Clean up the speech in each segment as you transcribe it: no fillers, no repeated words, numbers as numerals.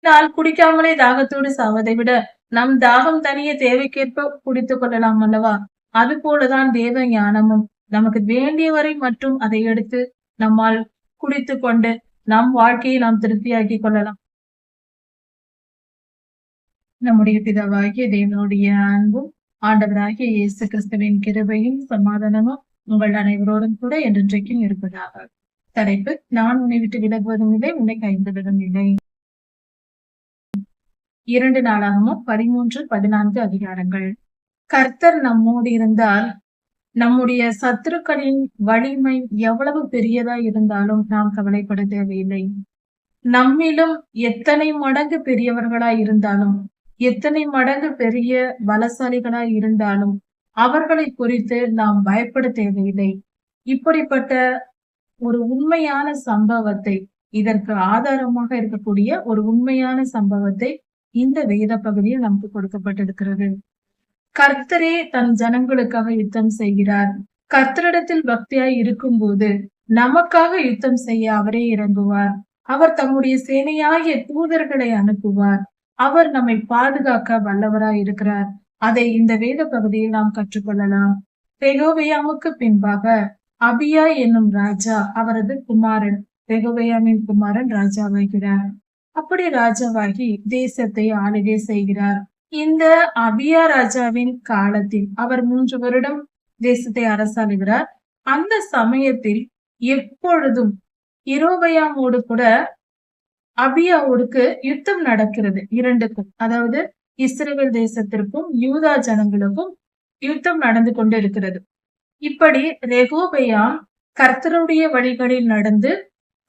நாள் குடிக்காமலே தாகத்தோடு சாவதை விட நம் தாகம் தனிய தேவைக்கேற்ப குடித்துக் கொள்ளலாம் அல்லவா? அது போலதான் தேவ ஞானமும் நமக்கு வேண்டியவரை மற்றும் அதை எடுத்து நம்மால் குடித்துக் கொண்டு நம் வாழ்க்கையை நாம் திருப்தியாக்கிக் கொள்ளலாம். நம்முடைய பிதாவாகிய தேவனுடைய அன்பும் ஆண்டவராகிய இயேசு கிறிஸ்துவின் கிருபையும் சமாதானமும் உங்கள் அனைவரோடும் கூட என்றென்றைக்கும் இருப்பதாக. தலைப்பு: நான் உன்னை விட்டு விலகுவதும் இல்லை, உன்னை கைவிடுவதும் இல்லை. 2 நாளாகமம் 13-14 அதிகாரங்கள். கர்த்தர் நம்மோடு இருந்தால் நம்முடைய சத்துருக்களின் வலிமை எவ்வளவு பெரியதா இருந்தாலும் நாம் கவலைப்பட தேவையில்லை. நம்மிலும் எத்தனை மடங்கு பெரியவர்களாய் இருந்தாலும், எத்தனை மடங்கு பெரிய பலசாலிகளாய் இருந்தாலும் அவர்களை குறித்து நாம் பயப்பட தேவையில்லை. இப்படிப்பட்ட ஒரு உண்மையான சம்பவத்தை, இதற்கு ஆதாரமாக இருக்கக்கூடிய ஒரு உண்மையான சம்பவத்தை இந்த வேத பகுதியில் நமக்கு கொடுக்கப்பட்டிருக்கிறது. கர்த்தரே தன் ஜனங்களுக்காக யுத்தம் செய்கிறார். கர்த்தரிடத்தில் பக்தியாய் இருக்கும் போது நமக்காக யுத்தம் செய்ய அவரே இறங்குவார். அவர் தம்முடைய சேனையாகிய தூதர்களை அனுப்புவார். அவர் நம்மை பாதுகாக்க வல்லவராய் இருக்கிறார். அதை இந்த வேத பகுதியில் நாம் கற்றுக்கொள்ளலாம். ரெகோபெயாமுக்கு பின்பாக அபியா என்னும் ராஜா, அவரது குமாரன் ரெகோபெயாமின் குமாரன் ராஜாவாகிறார். அப்படி ராஜாவாகி தேசத்தை ஆளுகை செய்கிறார். இந்த அபியா ராஜாவின் காலத்தில் அவர் 3 வருடம் தேசத்தை அரசாளுகிறார். அந்த சமயத்தில் எப்பொழுதும் யெரொபெயாமோடு கூட அபியாவோடுக்கு யுத்தம் நடக்கிறது. இரண்டுக்கும், அதாவது இஸ்ரவேல் தேசத்திற்கும் யூதா ஜனங்களுக்கும் யுத்தம் நடந்து கொண்டு இருக்கிறது. இப்படி ரெகோபெயாம் கர்த்தருடைய வழிகளில் நடந்து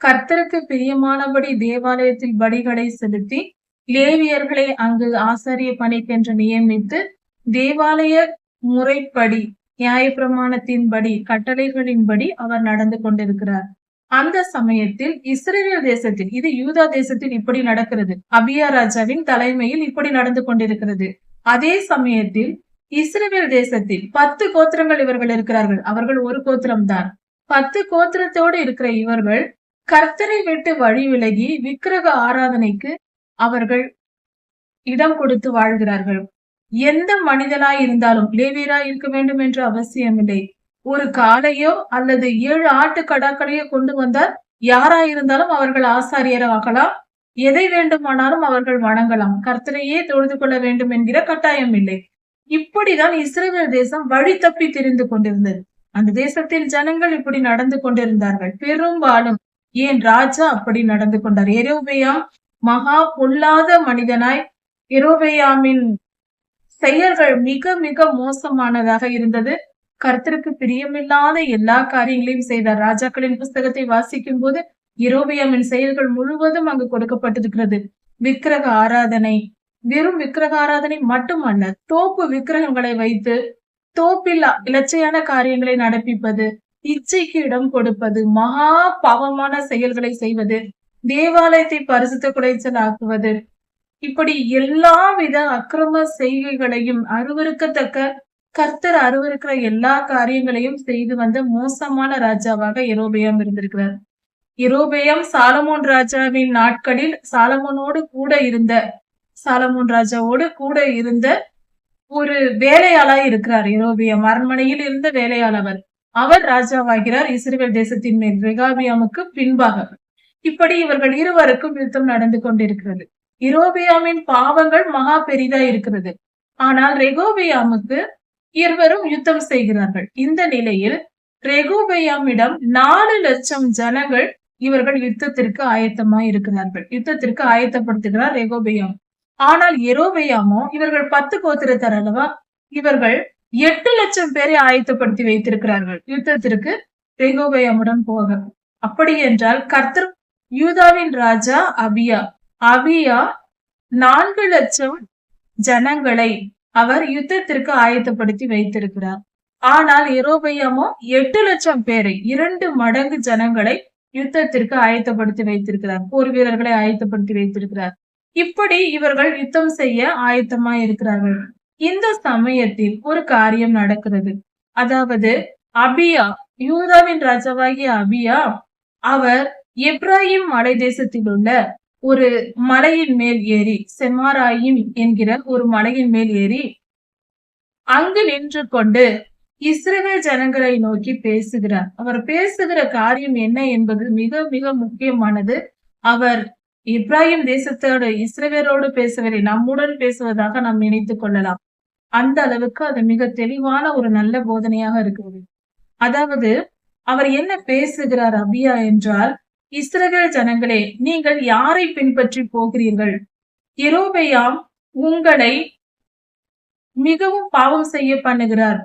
கர்த்தருக்கு பிரியமானபடி தேவாலயத்தில் பலிகளை செலுத்தி லேவியர்களை அங்கு ஆசாரிய பணிக்கென்று நியமித்து தேவாலய முறைப்படி நியாயப்பிரமாணத்தின்படி கட்டளைகளின்படி அவர் நடந்து கொண்டிருக்கிறார். அந்த சமயத்தில் இஸ்ரவேல் தேசத்தில், இது யூதா தேசத்தில் இப்படி நடக்கிறது, அபியா ராஜாவின் தலைமையில் இப்படி நடந்து கொண்டிருக்கிறது. அதே சமயத்தில் இஸ்ரவேல் தேசத்தில் 10 கோத்திரங்கள் இவர்கள் இருக்கிறார்கள். அவர்கள் ஒரு கோத்திரம்தான். 10 கோத்திரத்தோடு இருக்கிற இவர்கள் கர்த்தரை விட்டு வழி விலகி விக்கிரக ஆராதனைக்கு அவர்கள் இடம் கொடுத்து வாழ்கிறார்கள். எந்த மனிதனாய் இருந்தாலும் லேவியராய் இருக்க வேண்டும் என்று அவசியமில்லை. ஒரு காளையோ அல்லது 7 ஆட்டு கடாக்களையோ கொண்டு வந்தால் யாராயிருந்தாலும் அவர்கள் ஆசாரியராகலாம். எதை வேண்டுமானாலும் அவர்கள் வணங்கலாம். கர்த்தரையே தொழுது கொள்ள வேண்டும் என்கிற கட்டாயம் இல்லை. இப்படிதான் இஸ்ரவேல் தேசம் வழி தப்பி திரிந்து கொண்டிருந்தது. அந்த தேசத்தில் ஜனங்கள் இப்படி நடந்து கொண்டிருந்தார்கள். பெரும்பாலும் ஏன் ராஜா அப்படி நடந்து கொண்டார். யெரொபெயாம் மகா பொல்லாத மனிதனாய், யெரொபெயாமின் செயல்கள் மிக மிக மோசமானதாக இருந்தது. கர்த்தருக்கு பிரியமில்லாத எல்லா காரியங்களையும் செய்தார். ராஜாக்களின் புஸ்தகத்தை வாசிக்கும் போது யெரொபெயாமின் செயல்கள் முழுவதும் அங்கு கொடுக்கப்பட்டிருக்கிறது. விக்கிரக ஆராதனை, வெறும் விக்கிரக ஆராதனை மட்டுமல்ல, தோப்பு விக்கிரகங்களை வைத்து தோப்பில் இலச்சையான காரியங்களை நடப்பிப்பது, இச்சைக்கு இடம் கொடுப்பது, மகா பாவமான செயல்களை செய்வது, தேவாலயத்தை பரிசுத்த குலைச்சல் ஆக்குவது, இப்படி எல்லா வித அக்கிரம செய்கைகளையும், அருவருக்கத்தக்க, கர்த்தர் அருவருக்கிற எல்லா காரியங்களையும் செய்து வந்த மோசமான ராஜாவாக யெரொபெயாம் இருந்திருக்கிறார். யெரொபெயாம் சாலமோன் ராஜாவின் நாட்களில் சாலமோன் ராஜாவோடு கூட இருந்த ஒரு வேலையாளாய் இருக்கிறார். யெரொபெயாம் அரண்மனையில் இருந்த வேலையாளவர். அவர் ராஜாவாகிறார் இஸ்ரவேல் தேசத்தின் மேல் ரெகோபெயாமுக்கு பின்பாக. இப்படி இவர்கள் இருவருக்கும் யுத்தம் நடந்து கொண்டிருக்கிறது. யெரொபெயாமின் பாவங்கள் மகா பெரிதா இருக்கிறது. ஆனால் ரெகோபெயாமுக்கு இருவரும் யுத்தம் செய்கிறார்கள். இந்த நிலையில் ரெகோபெயாமிடம் 4 லட்சம் ஜனங்கள் இவர்கள் யுத்தத்திற்கு ஆயத்தமாய் இருக்கிறார்கள். யுத்தத்திற்கு ஆயத்தப்படுத்துகிறார் ரெகோபெயாம். ஆனால் யெரொபெயாமோ, இவர்கள் 10 கோத்திரத்தார் அல்லவா, இவர்கள் 8 லட்சம் பேரை ஆயத்தப்படுத்தி வைத்திருக்கிறார்கள் யுத்தத்திற்கு ரெகோபெயாமுடன் போக. அப்படி என்றால் கர்த்தர் யூதாவின் ராஜா அபியா 4 லட்சம் ஜனங்களை அவர் யுத்தத்திற்கு ஆயத்தப்படுத்தி வைத்திருக்கிறார். ஆனால் யெரொபெயாமோ 8 லட்சம் பேரை, 2 மடங்கு ஜனங்களை யுத்தத்திற்கு ஆயத்தப்படுத்தி வைத்திருக்கிறார். போர் வீரர்களை ஆயத்தப்படுத்தி வைத்திருக்கிறார். இப்படி இவர்கள் யுத்தம் செய்ய ஆயத்தமாய் இருக்கிறார்கள். இந்த சமயத்தில் ஒரு காரியம் நடக்கிறது. அதாவது அபியா, யூதாவின் ராஜாவாகிய அபியா, அவர் எப்ராயிம் மலை தேசத்தில் உள்ள ஒரு மலையின் மேல் ஏறி, செமாராயிம் என்கிற ஒரு மலையின் மேல் ஏறி அங்கு நின்று கொண்டு இஸ்ரவேல் ஜனங்களை நோக்கி பேசுகிறார். அவர் பேசுகிற காரியம் என்ன என்பது மிக மிக முக்கியமானது. அவர் இப்ராஹிம் தேசத்தோடு இஸ்ரவேலோடு பேசவில்லை, நம்முடன் பேசுவதாக நாம் நினைத்துக் கொள்ளலாம். அந்த அளவுக்கு அது மிக தெளிவான ஒரு நல்ல போதனையாக இருக்கிறது. அதாவது அவர் என்ன பேசுகிறார் அபியா என்றால், இஸ்ரவேல் ஜனங்களே, நீங்கள் யாரை பின்பற்றி போகிறீர்கள்? யெரொபெயாம் உங்களை மிகவும் பாவம் செய்ய பண்ணுகிறார்.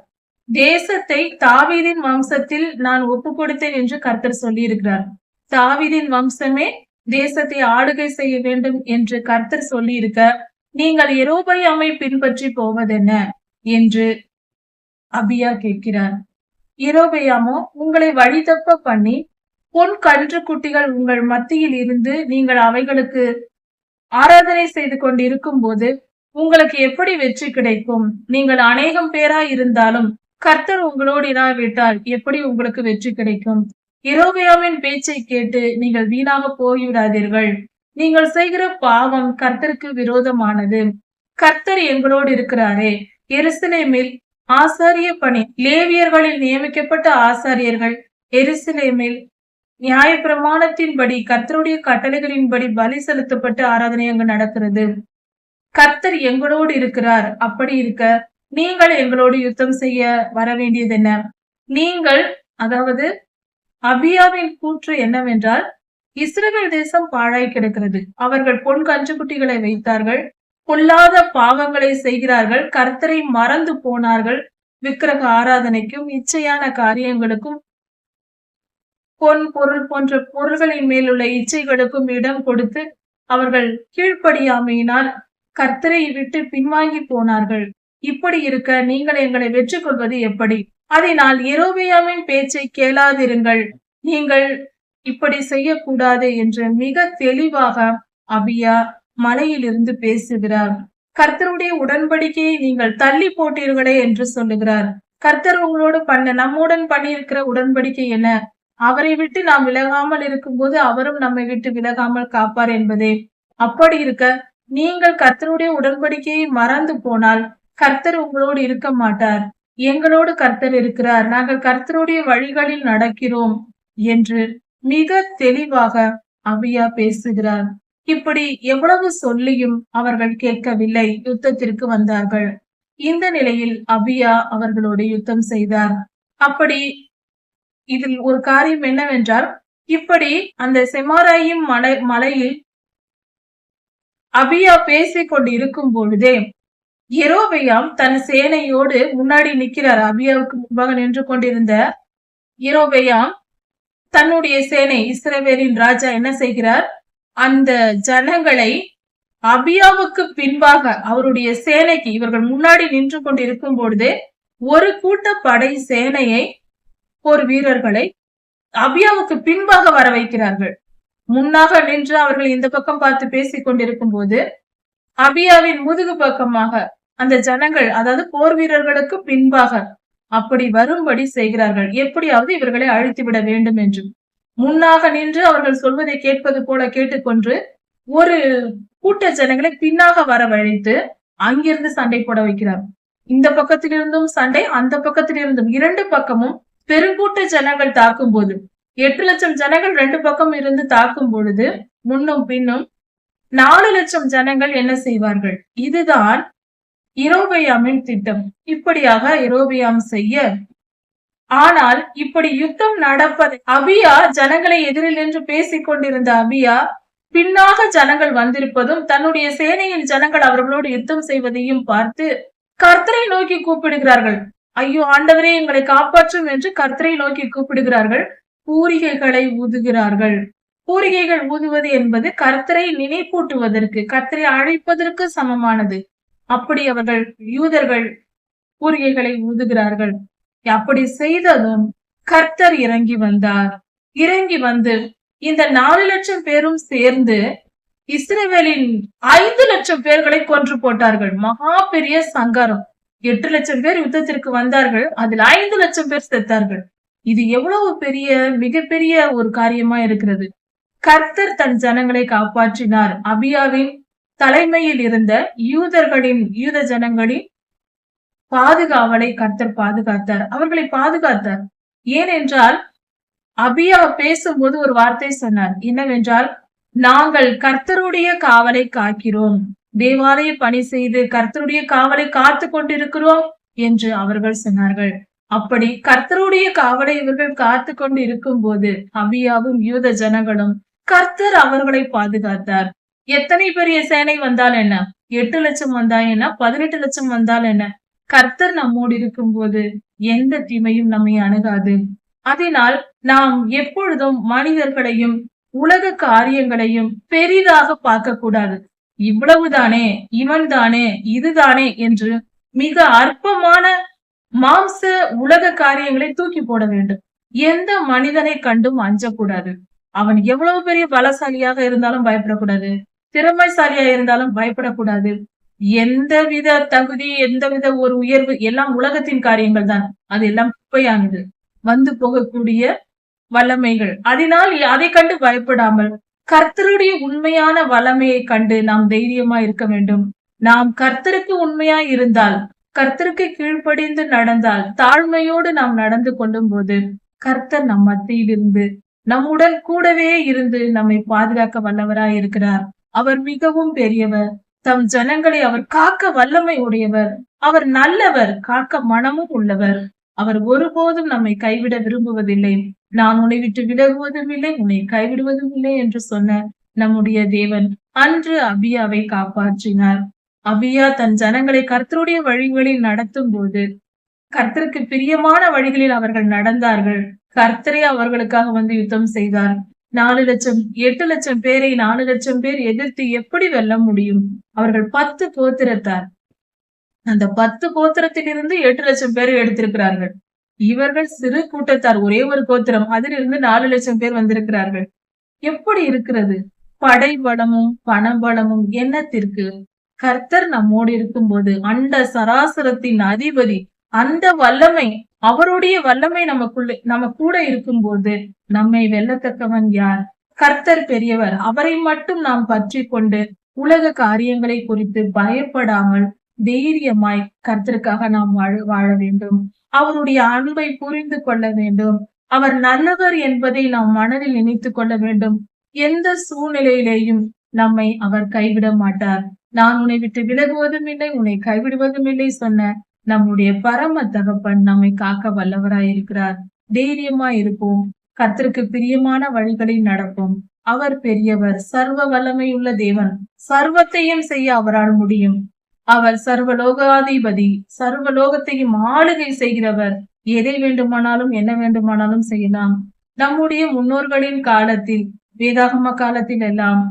தேசத்தை தாவீதின் வம்சத்தில் நான் ஒப்பு கொடுத்தேன் என்று கர்த்தர் சொல்லி இருக்கிறார். தாவீதின் வம்சமே தேசத்தை ஆளுகை செய்ய வேண்டும் என்று கர்த்தர் சொல்லி இருக்க, நீங்கள் யெரொபெயாமை பின்பற்றி போவதென்ன என்று அபியா கேட்கிறார். யெரொபெயாமோ உங்களை வழி தப்ப பண்ணி பொன் கன்று குட்டிகள் உங்கள் மத்தியில் இருந்து நீங்கள் அவைகளுக்கு ஆராதனை செய்து கொண்டிருக்கும் போது உங்களுக்கு எப்படி வெற்றி கிடைக்கும்? நீங்கள் அநேகம் பேரா இருந்தாலும் கர்த்தர் உங்களோடு இராவிட்டால் எப்படி உங்களுக்கு வெற்றி கிடைக்கும்? யெரொபெயாமின் பேச்சை கேட்டு நீங்கள் வீணாக போய்விடாதீர்கள். நீங்கள் செய்கிற பாவம் கர்த்தருக்கு விரோதமானது. கர்த்தர் எங்களோடு இருக்கிறாரே. எருசலேமில் ஆசாரிய பணி, லேவியர்களில் நியமிக்கப்பட்ட ஆசாரியர்கள் எருசலேமில் நியாயப்பிரமாணத்தின்படி கர்த்தருடைய கட்டளைகளின்படி பலி செலுத்தப்பட்டு ஆராதனை அங்கு நடக்கிறது. கர்த்தர் எங்களோடு இருக்கிறார். அப்படி இருக்க நீங்கள் எங்களோடு யுத்தம் செய்ய வர வேண்டியது என்ன? நீங்கள், அதாவது அபியாவின் கூற்று என்னவென்றால், இஸ்ரவேல் தேசம் பாழாய் கிடக்கிறது. அவர்கள் பொன் கன்றுக்குட்டிகளை வைத்தார்கள், பொல்லாத பாவங்களை செய்கிறார்கள், கர்த்தரை மறந்து போனார்கள், விக்கிரக ஆராதனைக்கும் இச்சையான காரியங்களுக்கும் பொன் பொருள் போன்ற பொருள்களின் மேலுள்ள இச்சைகளுக்கும் இடம் கொடுத்து அவர்கள் கீழ்ப்படியாமையினால் கர்த்தரை விட்டு பின்வாங்கி போனார்கள். இப்படி இருக்க நீங்கள் எங்களை வெற்றி கொள்வது எப்படி? அதனால் யெரொபெயாமின் பேச்சை கேளாதிருங்கள், நீங்கள் இப்படி செய்யக்கூடாது என்று மிக தெளிவாக அபியா மலையிலிருந்து பேசுகிறார். கர்த்தருடைய உடன்படிக்கையை நீங்கள் தள்ளி போட்டீர்களே என்று சொல்லுகிறார். கர்த்தர் உங்களோடு நம்முடன் பண்ணியிருக்கிற உடன்படிக்கை என்ன? அவரை விட்டு நாம் விலகாமல் இருக்கும்போது அவரும் நம்மை விட்டு விலகாமல் காப்பார் என்பதே. அப்படி இருக்க நீங்கள் கர்த்தருடைய உடன்படிக்கையை மறந்து போனால் கர்த்தர் உங்களோடு இருக்க மாட்டார். எங்களோடு கர்த்தர் இருக்கிறார், நாங்கள் கர்த்தருடைய வழிகளில் நடக்கிறோம் என்று மிக தெளிவாக அபியா பேசுகிறார். இப்படி எவ்வளவு சொல்லியும் அவர்கள் கேட்கவில்லை, யுத்தத்திற்கு வந்தார்கள். இந்த நிலையில் அபியா அவர்களோடு யுத்தம் செய்தார். அப்படி இதில் ஒரு காரியம் என்னவென்றால், இப்படி அந்த செமாராயிம் மலையில் அபியா பேசிக் கொண்டு இருக்கும் பொழுதே யெரொபெயாம் தன் சேனையோடு முன்னாடி நிற்கிறார். அபியாவுக்கு முன்பாக நின்று கொண்டிருந்த யெரொபெயாம் தன்னுடைய சேனை, இஸ்ரவேலின் ராஜா என்ன செய்கிறார்? அந்த ஜனங்களை அபியாவுக்கு பின்பாக அவருடைய சேனைக்கு, இவர்கள் முன்னாடி நின்று கொண்டு இருக்கும் பொழுதே ஒரு கூட்ட படை சேனையை, போர் வீரர்களை அபியாவுக்கு பின்பாக வர வைக்கிறார்கள். முன்னாக நின்று அவர்கள் இந்த பக்கம் பார்த்து பேசிக் கொண்டிருக்கும் போது அபியாவின் முதுகு பக்கமாக அந்த ஜனங்கள், அதாவது போர் வீரர்களுக்கு பின்பாக அப்படி வரும்படி செய்கிறார்கள். எப்படியாவது இவர்களை அழித்து விட வேண்டும் என்று முன்னாக நின்று அவர்கள் சொல்வதை கேட்பது போல கேட்டுக்கொண்டு ஒரு கூட்ட ஜனங்களை பின்னாக வரவழைத்து அங்கிருந்து சண்டை போட வைக்கிறார். இந்த பக்கத்திலிருந்தும் சண்டை, அந்த பக்கத்திலிருந்தும், இரண்டு பக்கமும் பெருங்கூட்ட ஜனங்கள் தாக்கும் போது 8 லட்சம் ஜனங்கள் 2 பக்கம் இருந்து தாக்கும் பொழுது முன்னும் பின்னும் 4 லட்சம் ஜனங்கள் என்ன செய்வார்கள்? இதுதான் யெரொபெயாமின் திட்டம். இப்படியாக யெரொபெயாம் செய்ய, ஆனால் இப்படி யுத்தம் நடப்பதை அபியா, ஜனங்களை எதிரில் நின்று பேசிக் கொண்டிருந்த அபியா பின்னாக ஜனங்கள் வந்திருப்பதும் தன்னுடைய சேனையின் ஜனங்கள் அவர்களோடு யுத்தம் செய்வதையும் பார்த்து கர்த்தரை நோக்கி கூப்பிடுகிறார்கள். ஐயோ ஆண்டவரே, எங்களை காப்பாற்றும் என்று கர்த்தரை நோக்கி கூப்பிடுகிறார்கள். பூரிகைகளை ஊதுகிறார்கள். பூரிகைகள் ஊதுவது என்பது கர்த்தரை நினைப்பூட்டுவதற்கு, கர்த்தரை அழைப்பதற்கு சமமானது. அப்படி அவர்கள், யூதர்கள் பூரிகைகளை ஊதுகிறார்கள். அப்படி செய்ததும் கர்த்தர் இறங்கி வந்தார். இறங்கி வந்து இந்த 4 லட்சம் பேரும் சேர்ந்து இஸ்ரவேலின் 5 லட்சம் பேர்களை கொன்று போட்டார்கள். மகா பெரிய சங்காரம். 8 லட்சம் பேர் யுத்தத்திற்கு வந்தார்கள், அதில் 5 லட்சம் பேர் செத்தார்கள். இது எவ்வளவு பெரிய, மிகப்பெரிய ஒரு காரியமா இருக்கிறது. கர்த்தர் தன் ஜனங்களை காப்பாற்றினார். அபியாவின் தலைமையில் இருந்த யூத ஜனங்களின் பாதுகாவலை கர்த்தர் பாதுகாத்தார். அவர்களை பாதுகாத்தார். ஏனென்றால் அபியா பேசும்போது ஒரு வார்த்தை சொன்னார். என்னவென்றால், நாங்கள் கர்த்தருடைய காவலை காக்கிறோம், தேவாலய பணி செய்து கர்த்தருடைய காவலை காத்து கொண்டிருக்கிறோம் என்று அவர்கள் சொன்னார்கள். அப்படி கர்த்தருடைய காவலை இவர்கள் காத்து கொண்டு இருக்கும் போது அபியாவும் யூத ஜனங்களும் கர்த்தர் அவர்களை பாதுகாத்தார். எத்தனை பெரிய சேனை வந்தால் என்ன, 8 லட்சம் வந்தா என்ன, 18 லட்சம் வந்தால் என்ன, கர்த்தர் நம்மோடு இருக்கும் போது எந்த தீமையும் நம்மை அணுகாது. அதனால் நாம் எப்பொழுதும் மனிதர்களையும் உலக காரியங்களையும் பெரிதாக பார்க்க கூடாது. இவ்வளவுதானே, இவன் தானே, இதுதானே என்று மிக அற்பமான மாம்ச உலக காரியங்களை தூக்கி போட வேண்டும். எந்த மனிதனை கண்டும் அஞ்சக்கூடாது. அவன் எவ்வளவு பெரிய பலசாலியாக இருந்தாலும் பயப்படக்கூடாது, திறமைசாலியா இருந்தாலும் பயப்படக்கூடாது. எந்தவித தகுதி, எந்தவித ஒரு உயர்வு எல்லாம் உலகத்தின் காரியங்கள் தான். அது எல்லாம் குப்பையானது, வந்து போகக்கூடிய வல்லமைகள். அதனால் அதை கண்டு பயப்படாமல் கர்த்தருடைய உண்மையான வல்லமையை கண்டு நாம் தைரியமா இருக்க வேண்டும். நாம் கர்த்தருக்கு உண்மையா இருந்தால், கர்த்தருக்கு கீழ்ப்படிந்து நடந்தால், தாழ்மையோடு நாம் நடந்து கொள்ளும் போது கர்த்தர் நம் மத்தியில் இருந்து நம்முடன் கூடவே இருந்து நம்மை பாதுகாக்க வல்லவராய் இருக்கிறார். அவர் மிகவும் பெரியவர். தம் ஜனங்களை அவர் காக்க வல்லமை உடையவர். அவர் நல்லவர், காக்க மனமும் உள்ளவர். அவர் ஒருபோதும் நம்மை கைவிட விரும்புவதில்லை. நான் உன்னை விட்டு விலகுவதும் இல்லை, உன்னை கைவிடுவதும் இல்லை என்று சொன்ன நம்முடைய தேவன் அன்று அபியாவை காப்பாற்றினார். அபியா தன் ஜனங்களை கர்த்தருடைய வழிகளில் நடத்தும் போது கர்த்தருக்கு பிரியமான வழிகளில் அவர்கள் நடந்தார்கள். கர்த்தரே அவர்களுக்காக வந்து யுத்தம் செய்தார். 4 லட்சம் 8 லட்சம் பேரை 4 லட்சம் பேர் எதிர்த்து எப்படி வெல்ல முடியும்? அவர்கள் 10 கோத்திரத்தார். அந்த 10 கோத்திரத்திலிருந்து 8 லட்சம் பேரை எடுத்திருக்கிறார்கள். இவர்கள் சிறு கூட்டத்தார், ஒரே ஒரு கோத்திரம், அதிலிருந்து 4 லட்சம் பேர் வந்திருக்கிறார்கள். எப்படி இருக்கிறது? படை பலமும் பணபலமும் என்னத்திற்கு? கர்த்தர் நம்மோடு இருக்கும் போது, அண்ட சராசரத்தின் அதிபதி, அந்த வல்லமை, அவருடைய வல்லமை நம்ம கூட இருக்கும் போது நம்மை வெல்லத்தக்கவன் யார்? கர்த்தர் பெரியவர். அவரை மட்டும் நாம் பற்றி கொண்டு உலக காரியங்களை குறித்து பயப்படாமல் தைரியமாய் கர்த்தருக்காக நாம் வாழ வேண்டும். அவருடைய அன்பை புரிந்து கொள்ள வேண்டும். அவர் நல்லவர் என்பதை நாம் மனதில் நினைத்துக் கொள்ள வேண்டும். எந்த சூழ்நிலையிலேயும் நம்மை அவர் கைவிட மாட்டார். நான் உன்னை விட்டு விலகுவதும் இல்லை, உன்னை கைவிடுவதும் இல்லை சொன்ன நம்முடைய பரம தகப்பன் நம்மை காக்க வல்லவராயிருக்கிறார். தைரியமா இருப்போம். கர்த்தருக்கு பிரியமான வழிகளில் நடப்போம். அவர் பெரியவர், சர்வ வல்லமையுள்ள தேவன். சர்வத்தையும் செய்ய அவரால் முடியும். அவர் சர்வலோகாதிபதி, சர்வலோகத்தையும் ஆளுகை செய்கிறவர். எதை வேண்டுமானாலும் என்ன வேண்டுமானாலும் செய்யலாம். நம்முடைய முன்னோர்களின் காலத்தில், வேதாகம காலத்தில் எல்லாம்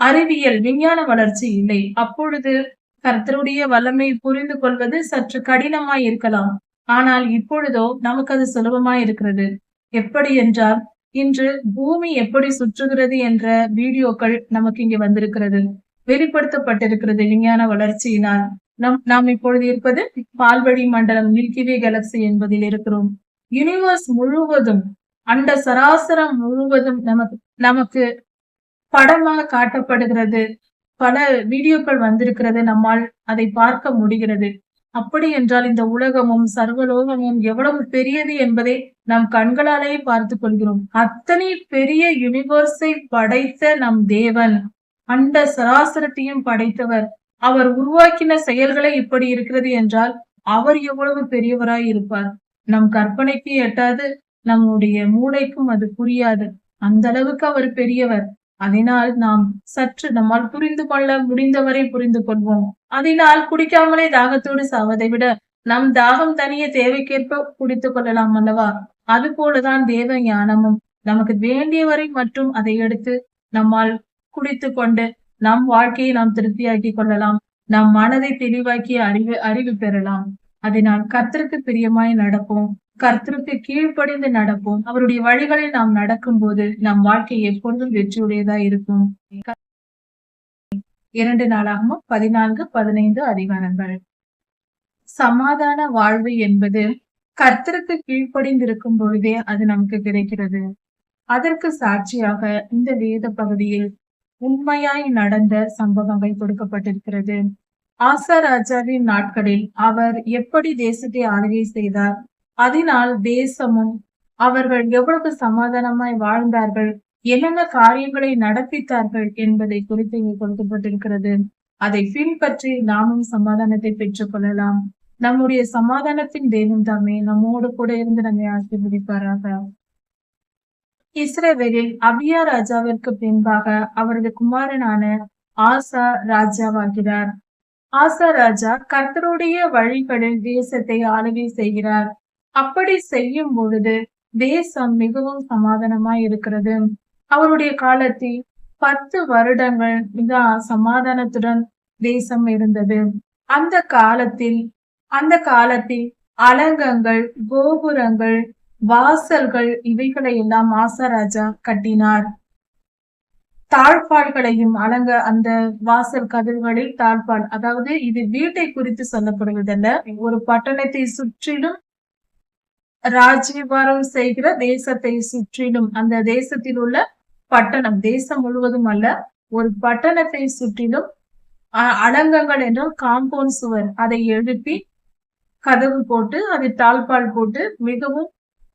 அறிவியல் விஞ்ஞான வளர்ச்சி இல்லை. அப்பொழுது கர்த்தருடைய வல்லமை புரிந்து கொள்வது சற்று கடினமாய் இருக்கலாம். ஆனால் இப்பொழுதோ நமக்கு அது சுலபமாய் இருக்கிறது. எப்படி என்றால், இன்று பூமி எப்படி சுற்றுகிறது என்ற வீடியோக்கள் நமக்கு இங்க வந்திருக்கிறது, வெளிப்படுத்தப்பட்டிருக்கிறது விஞ்ஞான வளர்ச்சியினால். நாம் இப்பொழுது இருப்பது பால்வழி மண்டலம், மில்கிவே கேலக்சி என்பதில் இருக்கிறோம். யூனிவர்ஸ் முழுவதும், அண்ட சராசரம் முழுவதும் நமக்கு படமாக காட்டப்படுகிறது. பல வீடியோக்கள் வந்திருக்கிறது, நம்மால் அதை பார்க்க முடிகிறது. அப்படி என்றால் இந்த உலகமும் சர்வலோகமும் எவ்வளவு பெரியது என்பதை நம் கண்களாலேயே பார்த்து கொள்கிறோம். அத்தனை பெரிய யூனிவர்ஸை படைத்த நம் தேவன், அண்ட சராசரத்தையும் படைத்தவர், அவர் உருவாக்கின செயல்களை இப்படி இருக்கிறது என்றால் அவர் எவ்வளவு பெரியவராய் இருப்பார். நம் கற்பனைக்கு எட்டாது, நம்முடைய மூளைக்கும் அது புரியாது. அந்த அளவுக்கு அவர் பெரியவர். அதனால் நாம் சற்று நம்மால் புரிந்து கொள்ள முடிந்தவரை புரிந்து கொள்வோம். அதனால் குடிக்காமலே தாகத்தோடு சாவதை விட நம் தாகம் தனிய தேவைக்கேற்ப குடித்துக் கொள்ளலாம் அல்லவா? அது போலதான் தேவ ஞானமும். நமக்கு வேண்டியவரை மற்றும் அதை எடுத்து நம்மால் குடித்து கொண்டு நம் வாழ்க்கையை நாம் திருப்தியாக்கி கொள்ளலாம். நம் மனதை தெளிவாக்கி அறிவு பெறலாம். அதனால் கர்த்தருக்கு பிரியமாய் நடப்போம். கர்த்தருக்கு கீழ்ப்படிந்து நடப்போம். அவருடைய வழிகளில் நாம் நடக்கும் போது நம் வாழ்க்கை எப்பொழுதும் வெற்றியுடையதா இருக்கும். 2 நாளாகமம் 14-15 அதிகாரங்கள். சமாதான வாழ்வு என்பது கர்த்தருக்கு கீழ்ப்படிந்திருக்கும் பொழுதே அது நமக்கு கிடைக்கிறது. அதற்கு சாட்சியாக இந்த வேத பகுதியில் உண்மையாய் நடந்த சம்பவங்கள் கொடுக்கப்பட்டிருக்கிறது. ஆசா ராஜாவின் நாட்களில் அவர் எப்படி தேசத்தை ஆளுகை செய்தார், அதனால் தேசமும் அவர்கள் எவ்வளவு சமாதானமாய் வாழ்ந்தார்கள், என்னென்ன காரியங்களை நடப்பித்தார்கள் என்பதை குறித்து இங்கு கொடுக்கப்பட்டிருக்கிறது. அதை பின்பற்றி நாமும் சமாதானத்தை பெற்றுக் கொள்ளலாம். நம்முடைய சமாதானத்தின் தேவன் தாமே நம்மோடு கூட இருந்து நம்மை ஆசீர்வதிப்பாராக. இஸ்ரவேலில் அபியா ராஜாவிற்கு பின்பாக அவரது குமாரனான ஆசா ராஜாவாகிறார். ஆசா ராஜா கர்த்தருடைய வழிகளில் தேசத்தை ஆளுகை செய்கிறார். அப்படி செய்யும் பொழுது தேசம் மிகவும் சமாதானமாய் இருக்கிறது. அவருடைய காலத்தில் 10 வருடங்கள் மிக சமாதானத்துடன் தேசம் இருந்தது. அந்த காலத்தில் அலங்கங்கள், கோபுரங்கள், வாசல்கள் இவைகளை எல்லாம் ஆசா ராஜா கட்டினார். தாழ்பாள்களையும் அந்த வாசல் கதவுகளில் தாழ்பாள், அதாவது இது வீட்டை குறித்து சொல்லப்படுவதல்ல, ஒரு பட்டணத்தை சுற்றிலும் ராஜ்யபாரம் செய்கிற தேசத்தை சுற்றிலும், அந்த தேசத்தில் உள்ள பட்டணம், தேசம் முழுவதும் அல்ல, ஒரு பட்டணத்தை சுற்றிலும் அலங்கங்கள் என்றால் காம்பவுண்ட் சுவர், அதை எழுப்பி கதவு போட்டு அதை தாழ்பால் போட்டு மிகவும்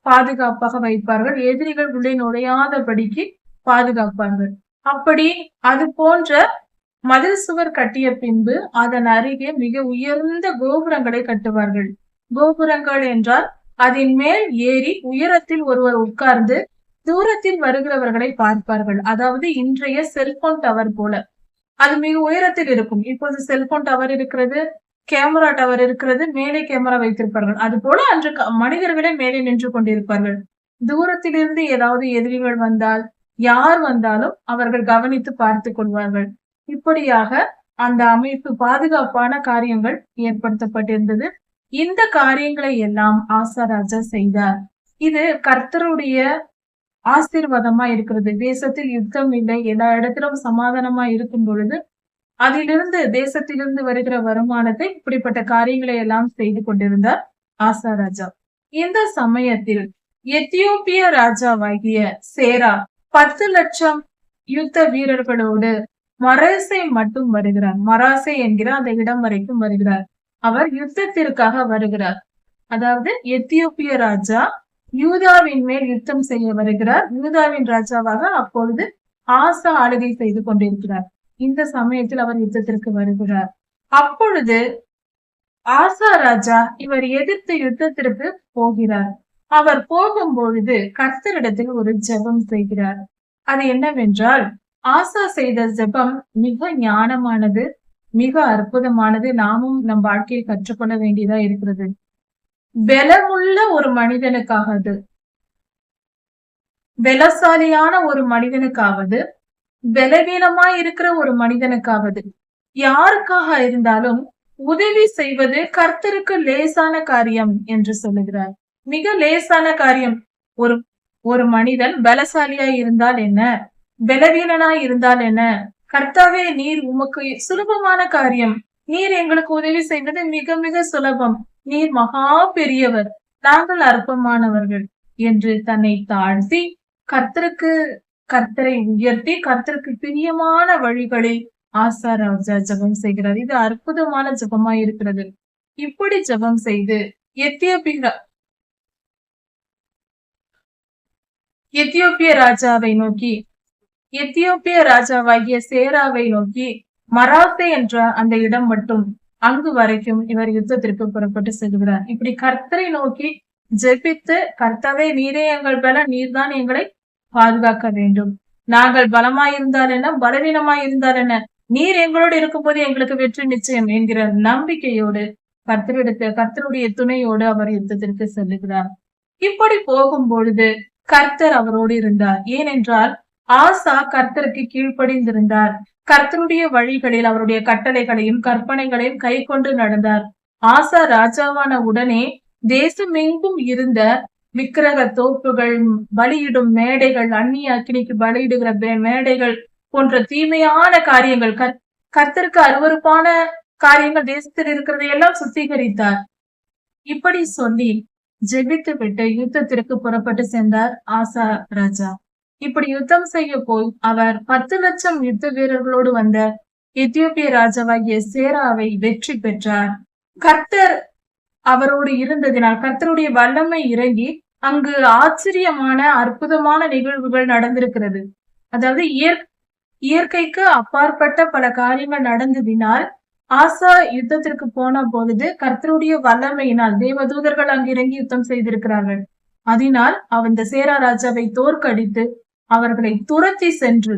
பாதுகாப்பாக வைப்பார்கள். எதிரிகள் உள்ளே நுழையாதபடிக்கு பாதுகாப்பார்கள். அப்படி அது போன்ற மதில் சுவர் கட்டிய பின்பு அதன் அருகே மிக உயர்ந்த கோபுரங்களை கட்டுவார்கள். கோபுரங்கள் என்றால் அதன் மேல் ஏறி உயரத்தில் ஒருவர் உட்கார்ந்து தூரத்தில் வருகிறவர்களை பார்ப்பார்கள். அதாவது இன்றைய செல்போன் டவர் போல அது மிக உயரத்தில் இருக்கும். இப்போது செல்போன் டவர் இருக்கிறது, கேமரா டவர் இருக்கிறது, மேலே கேமரா வைத்திருப்பார்கள். அது போல அன்று மனிதர்களே மேலே நின்று கொண்டிருப்பார்கள். தூரத்திலிருந்து ஏதாவது எதிரிகள் வந்தால், யார் வந்தாலும் அவர்கள் கவனித்து பார்த்து கொள்வார்கள். இப்படியாக அந்த அமைப்பு பாதுகாப்பான காரியங்கள் ஏற்படுத்தப்பட்டிருந்தது. இந்த காரியங்களை எல்லாம் ஆசா ராஜா செய்தார். இது கர்த்தருடைய ஆசீர்வாதமா இருக்கிறது. தேசத்தில் யுத்தம் இல்லை, எல்லா இடத்திலும் சமாதானமா இருக்கும் பொழுது அதிலிருந்து தேசத்திலிருந்து வருகிற வருமானத்தை இப்படிப்பட்ட காரியங்களை எல்லாம் செய்து கொண்டிருந்தார் ஆசா ராஜா. இந்த சமயத்தில் எத்தியோப்பிய ராஜாவாகிய சேரா 10 லட்சம் யுத்த வீரர்களோடு மராசே மட்டும் வருகிறார். மராசே என்கிற அந்த இடம் வரைக்கும் வருகிறார். அவர் யுத்தத்திற்காக வருகிறார். அதாவது எத்தியோப்பிய ராஜா யூதாவின் மேல் யுத்தம் செய்ய வருகிறார். யூதாவின் ராஜாவாக அப்பொழுது ஆசா ஆளுகை செய்து கொண்டிருக்கிறார். இந்த சமயத்தில் அவர் யுத்தத்திற்கு வருகிறார். அப்பொழுது ஆசா ராஜா இவர் எதிர்த்து யுத்தத்திற்கு போகிறார். அவர் போகும் பொழுது கர்த்தரிடத்தில் ஒரு ஜெபம் செய்கிறார். அது என்னவென்றால், ஆசா செய்த ஜெபம் மிக ஞானமானது, மிக அற்புதமானது. நாமும் நம் வாழ்க்கையை கற்றுக்கொள்ள வேண்டியதா இருக்கிறது. பலமுள்ள ஒரு மனிதனுக்காவது, பலசாலியான ஒரு மனிதனுக்காவது, பலவீனமாய் இருக்கிற ஒரு மனிதனுக்காவது, யாருக்காக இருந்தாலும் உதவி செய்வது கர்த்தருக்கு லேசான காரியம் என்று சொல்லுகிறார். மிக லேசான காரியம். ஒரு மனிதன் பலசாலியாய் இருந்தால் என்ன, பலவீனனாய் இருந்தால் என்ன, கர்த்தாவே நீர் உமக்கு சுலபமான காரியம், நீர் எங்களுக்கு உதவி செய்வது மிக மிக சுலபம், நீர் மகா பெரியவர், நாங்கள் அற்பமானவர்கள் என்று தன்னை தாழ்த்தி கர்த்தரை உயர்த்தி கர்த்தருக்கு பிரியமான வழிகளில் ஆசா ராஜா ஜெபம் செய்கிறார். இது அற்புதமான ஜெபமாய் இருக்கிறது. இப்படி ஜெபம் செய்து எத்தியோப்பிய ராஜாவாகிய சேராவை நோக்கி மராசே என்ற அந்த இடம் மட்டும் அங்கு வரைக்கும் இவர் யுத்தத்திற்கு புறப்பட்டு செல்கிறார். இப்படி கர்த்தரை நோக்கி ஜெபித்து, கர்த்தாவே நீரே எங்கள் பலன், நீர்தான் எங்களை பாதுகாக்க வேண்டும், நாங்கள் பலமாயிருந்தால் என்ன, பலவீனமாய் இருந்தால் என்ன, நீர் எங்களோடு இருக்கும் போது எங்களுக்கு வெற்றி நிச்சயம் என்கிற நம்பிக்கையோடு கர்த்தருடைய துணையோடு அவர் யுத்தத்திற்கு செல்லுகிறார். இப்படி போகும் பொழுது கர்த்தர் அவரோடு இருந்தார். ஏனென்றால் ஆசா கர்த்தருக்கு கீழ்ப்படிந்திருந்தார். கர்த்தருடைய வழிகளில் அவருடைய கட்டளைகளையும் கற்பனைகளையும் கை கொண்டு நடந்தார். ஆசா ராஜாவான உடனே தேசமெங்கும் இருந்த விக்கிரக தோப்புகள், பலியிடும் மேடைகள், அந்நிய அக்கினிக்கு பலியிடுகிற மேடைகள் போன்ற தீமையான காரியங்கள், கர்த்தருக்கு அருவருப்பான காரியங்கள் தேசத்தில் இருக்கிறதை எல்லாம் சுத்திகரித்தார். இப்படி சொல்லி ஜெபித்து விட்டு யுத்தத்திற்கு புறப்பட்டு சென்றார் ஆசா ராஜா. இப்படி யுத்தம் செய்ய போய் அவர் 10,00,000 யுத்த வீரர்களோடு வந்த எத்தியோப்பிய ராஜாவாகிய சேராவை வெற்றி பெற்றார். கர்த்தர் அவரோடு இருந்ததினால் கர்த்தருடைய வல்லமை இறங்கி அங்கு ஆச்சரியமான அற்புதமான நிகழ்வுகள் நடந்திருக்கிறது. அதாவது இயற்கைக்கு அப்பாற்பட்ட பல காரியங்கள் நடந்ததினால் ஆசா யுத்தத்திற்கு போன பொழுது கர்த்தருடைய வல்லமையினால் தேவதூதர்கள் அங்கிறங்கி யுத்தம் செய்திருக்கிறார்கள். அதனால் அந்த சேரா ராஜாவை தோற்கடித்து அவர்களை துரத்தி சென்று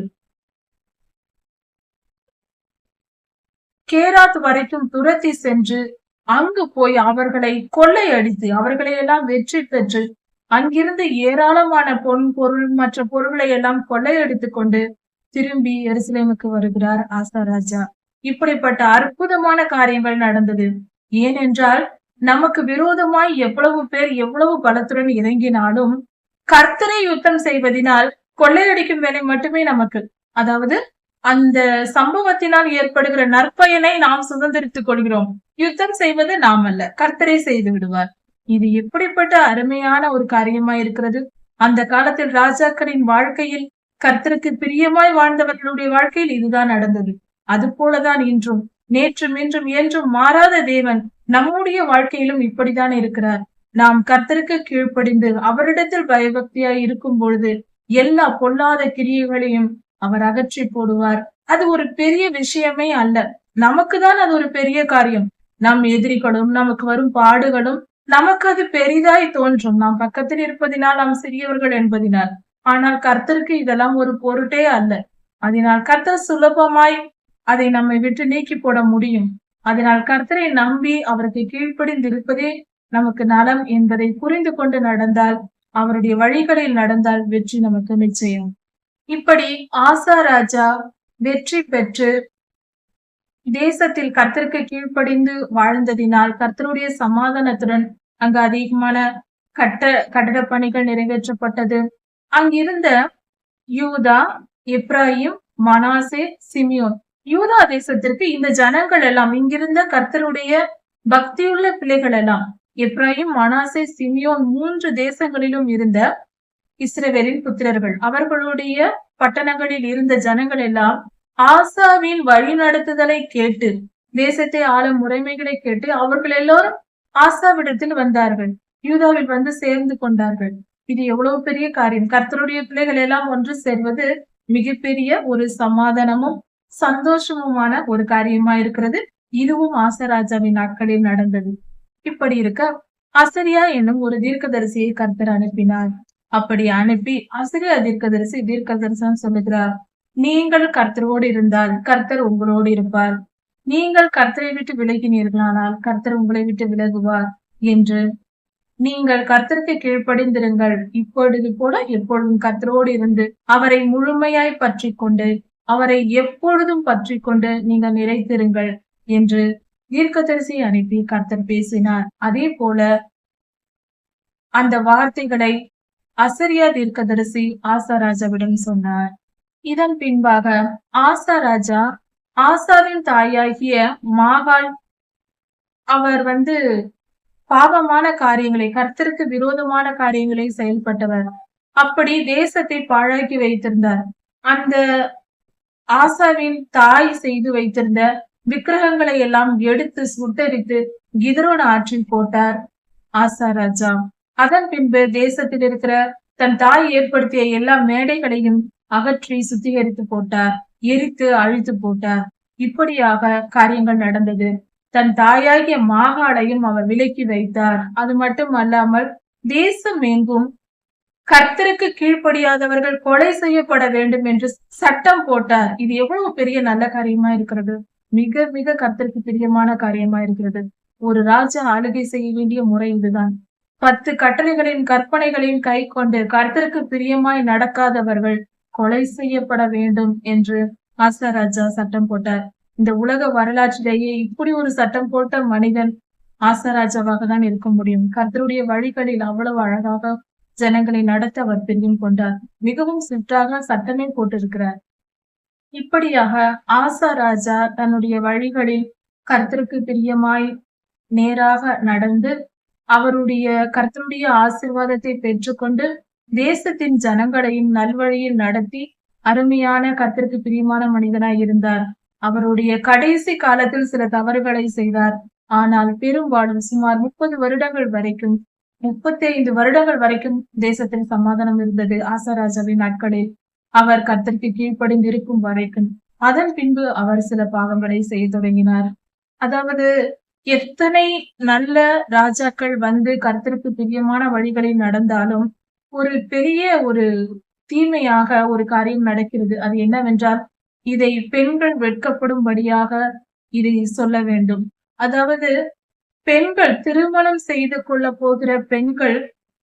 கேராத் வரைக்கும் துரத்தி சென்று அங்கு போய் அவர்களை கொள்ளையடித்து அவர்களை எல்லாம் வெற்றி பெற்று அங்கிருந்து ஏராளமான பொருள் மற்ற பொருள்களை எல்லாம் கொள்ளையடித்துக் கொண்டு திரும்பி எருசலேமுக்கு வருகிறார் ஆசா ராஜா. இப்படிப்பட்ட அற்புதமான காரியங்கள் நடந்தது. ஏனென்றால் நமக்கு விரோதமாய் எவ்வளவு பேர் எவ்வளவு பலத்துடன் இறங்கினாலும் கர்த்தரை யுத்தம் செய்வதனால் கொள்ளையடிக்கும் வேலை மட்டுமே நமக்கு. அதாவது அந்த சம்பவத்தினால் ஏற்படுகிற நற்பயனை நாம் சுதந்திரித்துக் கொள்கிறோம். யுத்தம் செய்வது நாம் அல்ல, கர்த்தரை செய்து விடுவார். இது எப்படிப்பட்ட அருமையான ஒரு காரியமாய் இருக்கிறது. அந்த காலத்தில் ராஜாக்களின் வாழ்க்கையில் கர்த்தருக்கு பிரியமாய் வாழ்ந்தவர்களுடைய வாழ்க்கையில் இதுதான் நடந்தது. அது போலதான் இன்றும் நேற்றும் இன்றும் என்றும் மாறாத தேவன் நம்முடைய வாழ்க்கையிலும் இப்படித்தான் இருக்கிறார். நாம் கர்த்தருக்கு கீழ்ப்படிந்து அவரிடத்தில் பயபக்தியாய் இருக்கும் பொழுது எல்லா பொல்லாத கிரியைகளையும் அவர் அகற்றி போடுவார். அது ஒரு பெரிய விஷயமே அல்ல, நமக்குதான் அது ஒரு பெரிய காரியம். நம் எதிரிகளும் நமக்கு வரும் பாடுகளும் நமக்கு அது பெரிதாய் தோன்றும், நாம் பக்கத்தில் இருப்பதினால் நாம் சிறியவர்கள் என்பதினால். ஆனால் கர்த்தருக்கு இதெல்லாம் ஒரு பொருட்டே அல்ல. அதனால் கர்த்தர் சுலபமாய் அதை நம்மை விட்டு நீக்கி போட முடியும். அதனால் கர்த்தரை நம்பி அவருக்கு கீழ்ப்படிந்து இருப்பதே நமக்கு நலம் என்பதை புரிந்து கொண்டு நடந்தால், அவருடைய வழிகளில் நடந்தால் வெற்றி நமக்கு நிச்சயம். இப்படி ஆசா ராஜா வெற்றி பெற்று தேசத்தில் கர்த்தருக்கு கீழ்ப்படிந்து வாழ்ந்ததினால் கர்த்தருடைய சமாதானத்துடன் அங்கு அதிகமான கட்டட பணிகள் நிறைவேற்றப்பட்டது. அங்கிருந்த யூதா, எப்ராயிம், மனாசே, சிமியோன், யூதா தேசத்திற்கு இந்த ஜனங்கள் எல்லாம் இங்கிருந்த கர்த்தருடைய பக்தியுள்ள பிள்ளைகள் எல்லாம் எப்ராயிம், மனாசே, சிமியோன் 3 தேசங்களிலும் இருந்த இஸ்ரவேலின் புத்திரர்கள், அவர்களுடைய பட்டணங்களில் இருந்த ஜனங்கள் எல்லாம் ஆசாவின் வழி நடத்துதலை கேட்டு தேசத்தை ஆள முறைமைகளை கேட்டு அவர்கள் எல்லோரும் ஆசாவிடத்தில் வந்தார்கள், யூதாவில் வந்து சேர்ந்து கொண்டார்கள். இது எவ்வளவு பெரிய காரியம்! கர்த்தருடைய பிள்ளைகள் எல்லாம் ஒன்று சேர்வது மிகப்பெரிய ஒரு சமாதானமும் சந்தோஷமுமான ஒரு காரியமா இருக்கிறது. இதுவும் ஆசராஜாவின் நாட்களில் நடந்தது. இப்படி இருக்க அசரியா என்னும் ஒரு தீர்க்கதரிசியை கர்த்தர் அனுப்பினார். அப்படி அனுப்பி அசரியா தீர்க்கதரிசனம் சொல்லுகிறார், நீங்கள் கர்த்தரோடு இருந்தால் கர்த்தர் உங்களோடு இருப்பார், நீங்கள் கர்த்தரை விட்டு விலகினீர்களானால் கர்த்தர் உங்களை விட்டு விலகுவார் என்று. நீங்கள் கர்த்தருக்கு கீழ்ப்படிந்திருங்கள், இப்பொழுது போல எப்பொழுதும் கர்த்தரோடு இருந்து அவரை முழுமையாய் பற்றி கொண்டு அவரை எப்பொழுதும் பற்றி கொண்டு நீங்கள் நிலைத்திருங்கள் என்று தீர்க்கதரிசி அனுப்பி கர்த்தர் பேசினார். அதே போல அந்த வார்த்தைகளை அசரியா தீர்க்கதரிசி ஆசா ராஜாவிடம் சொன்னார். இதன் பின்பாக ஆசா ராஜா ஆசாவின் தாயாகிய மாகாள், அவர் பாவமான காரியங்களை, கர்த்தருக்கு விரோதமான காரியங்களை செயல்பட்டவர். அப்படி தேசத்தை பாழாக்கி வைத்திருந்தார். அந்த ஆசாவின் தாய் செய்து வைத்திருந்த விக்கிரகங்களை எல்லாம் எடுத்து சுட்டரித்து கிதரோன் ஆற்றில் போட்டார் ஆசா ராஜா. அதன் பின்பு தேசத்தில் இருக்கிற தன் தாய் ஏற்படுத்திய எல்லா மேடைகளையும் அகற்றி சுத்திகரித்து போட்டார், எரித்து அழித்து போட்டார். இப்படியாக காரியங்கள் நடந்தது. தன் தாயாகிய மாகாளையும் அவர் விலக்கி வைத்தார். அது மட்டும் அல்லாமல் தேசம் எங்கும் கர்த்தருக்கு கீழ்ப்படியாதவர்கள் கொலை செய்யப்பட வேண்டும் என்று சட்டம் போட்டார். இது எவ்வளவு பெரிய நல்ல காரியமா இருக்கிறது! மிக மிக கர்த்தருக்கு பிரியமான காரியமா இருக்கிறது. ஒரு ராஜா ஆளுகை செய்ய வேண்டிய முறை இதுதான். 10 கட்டளைகளின் கற்பனைகளையும் கை கொண்டு கர்த்தருக்கு பிரியமாய் நடக்காதவர்கள் கொலை செய்யப்பட வேண்டும் என்று ஆசா ராஜா சட்டம் போட்டார். இந்த உலக வரலாற்றிலேயே இப்படி ஒரு சட்டம் போட்ட மனிதன் ஆசா ராஜாவாக தான் இருக்க முடியும். கர்த்தருடைய வழிகளில் அவ்வளவு அழகாக ஜனங்களை நடத்த அவர் பிரியம் கொண்டார். மிகவும் சிற்றாக சட்டமே போட்டிருக்கிறார். இப்படியாக ஆசா ராஜா தன்னுடைய வழிகளில் கர்த்தருக்கு பிரியமாய் நேராக நடந்து அவருடைய கர்த்தருடைய ஆசீர்வாதத்தை பெற்றுக்கொண்டு தேசத்தின் ஜனங்களையும் நல்வழியில் நடத்தி அருமையான கர்த்தருக்கு பிரியமான மனிதனாய் இருந்தார். அவருடைய கடைசி காலத்தில் சில தவறுகளை செய்தார். ஆனால் பெரும்பாலும் சுமார் 30 வருடங்கள் வரைக்கும் 35 வருடங்கள் வரைக்கும் தேசத்தில் சமாதானம் இருந்தது. ஆசாராஜாவின் நாட்களில் அவர் கர்த்தருக்கு கீழ்ப்படிந்து இருக்கும் வரைக்கும். அதன் பின்பு அவர் சில பாவங்களை செய்ய தொடங்கினார். அதாவது எத்தனை நல்ல ராஜாக்கள் வந்து கர்த்தருக்கு பிரியமான வழிகளில் நடந்தாலும் ஒரு பெரிய ஒரு தீமையாக ஒரு காரியம் நடக்கிறது. அது என்னவென்றால் இதை பெண்கள் வெட்கப்படும்படியாக இதை சொல்ல வேண்டும். அதாவது பெண்கள் திருமணம் செய்து கொள்ள போகிற பெண்கள்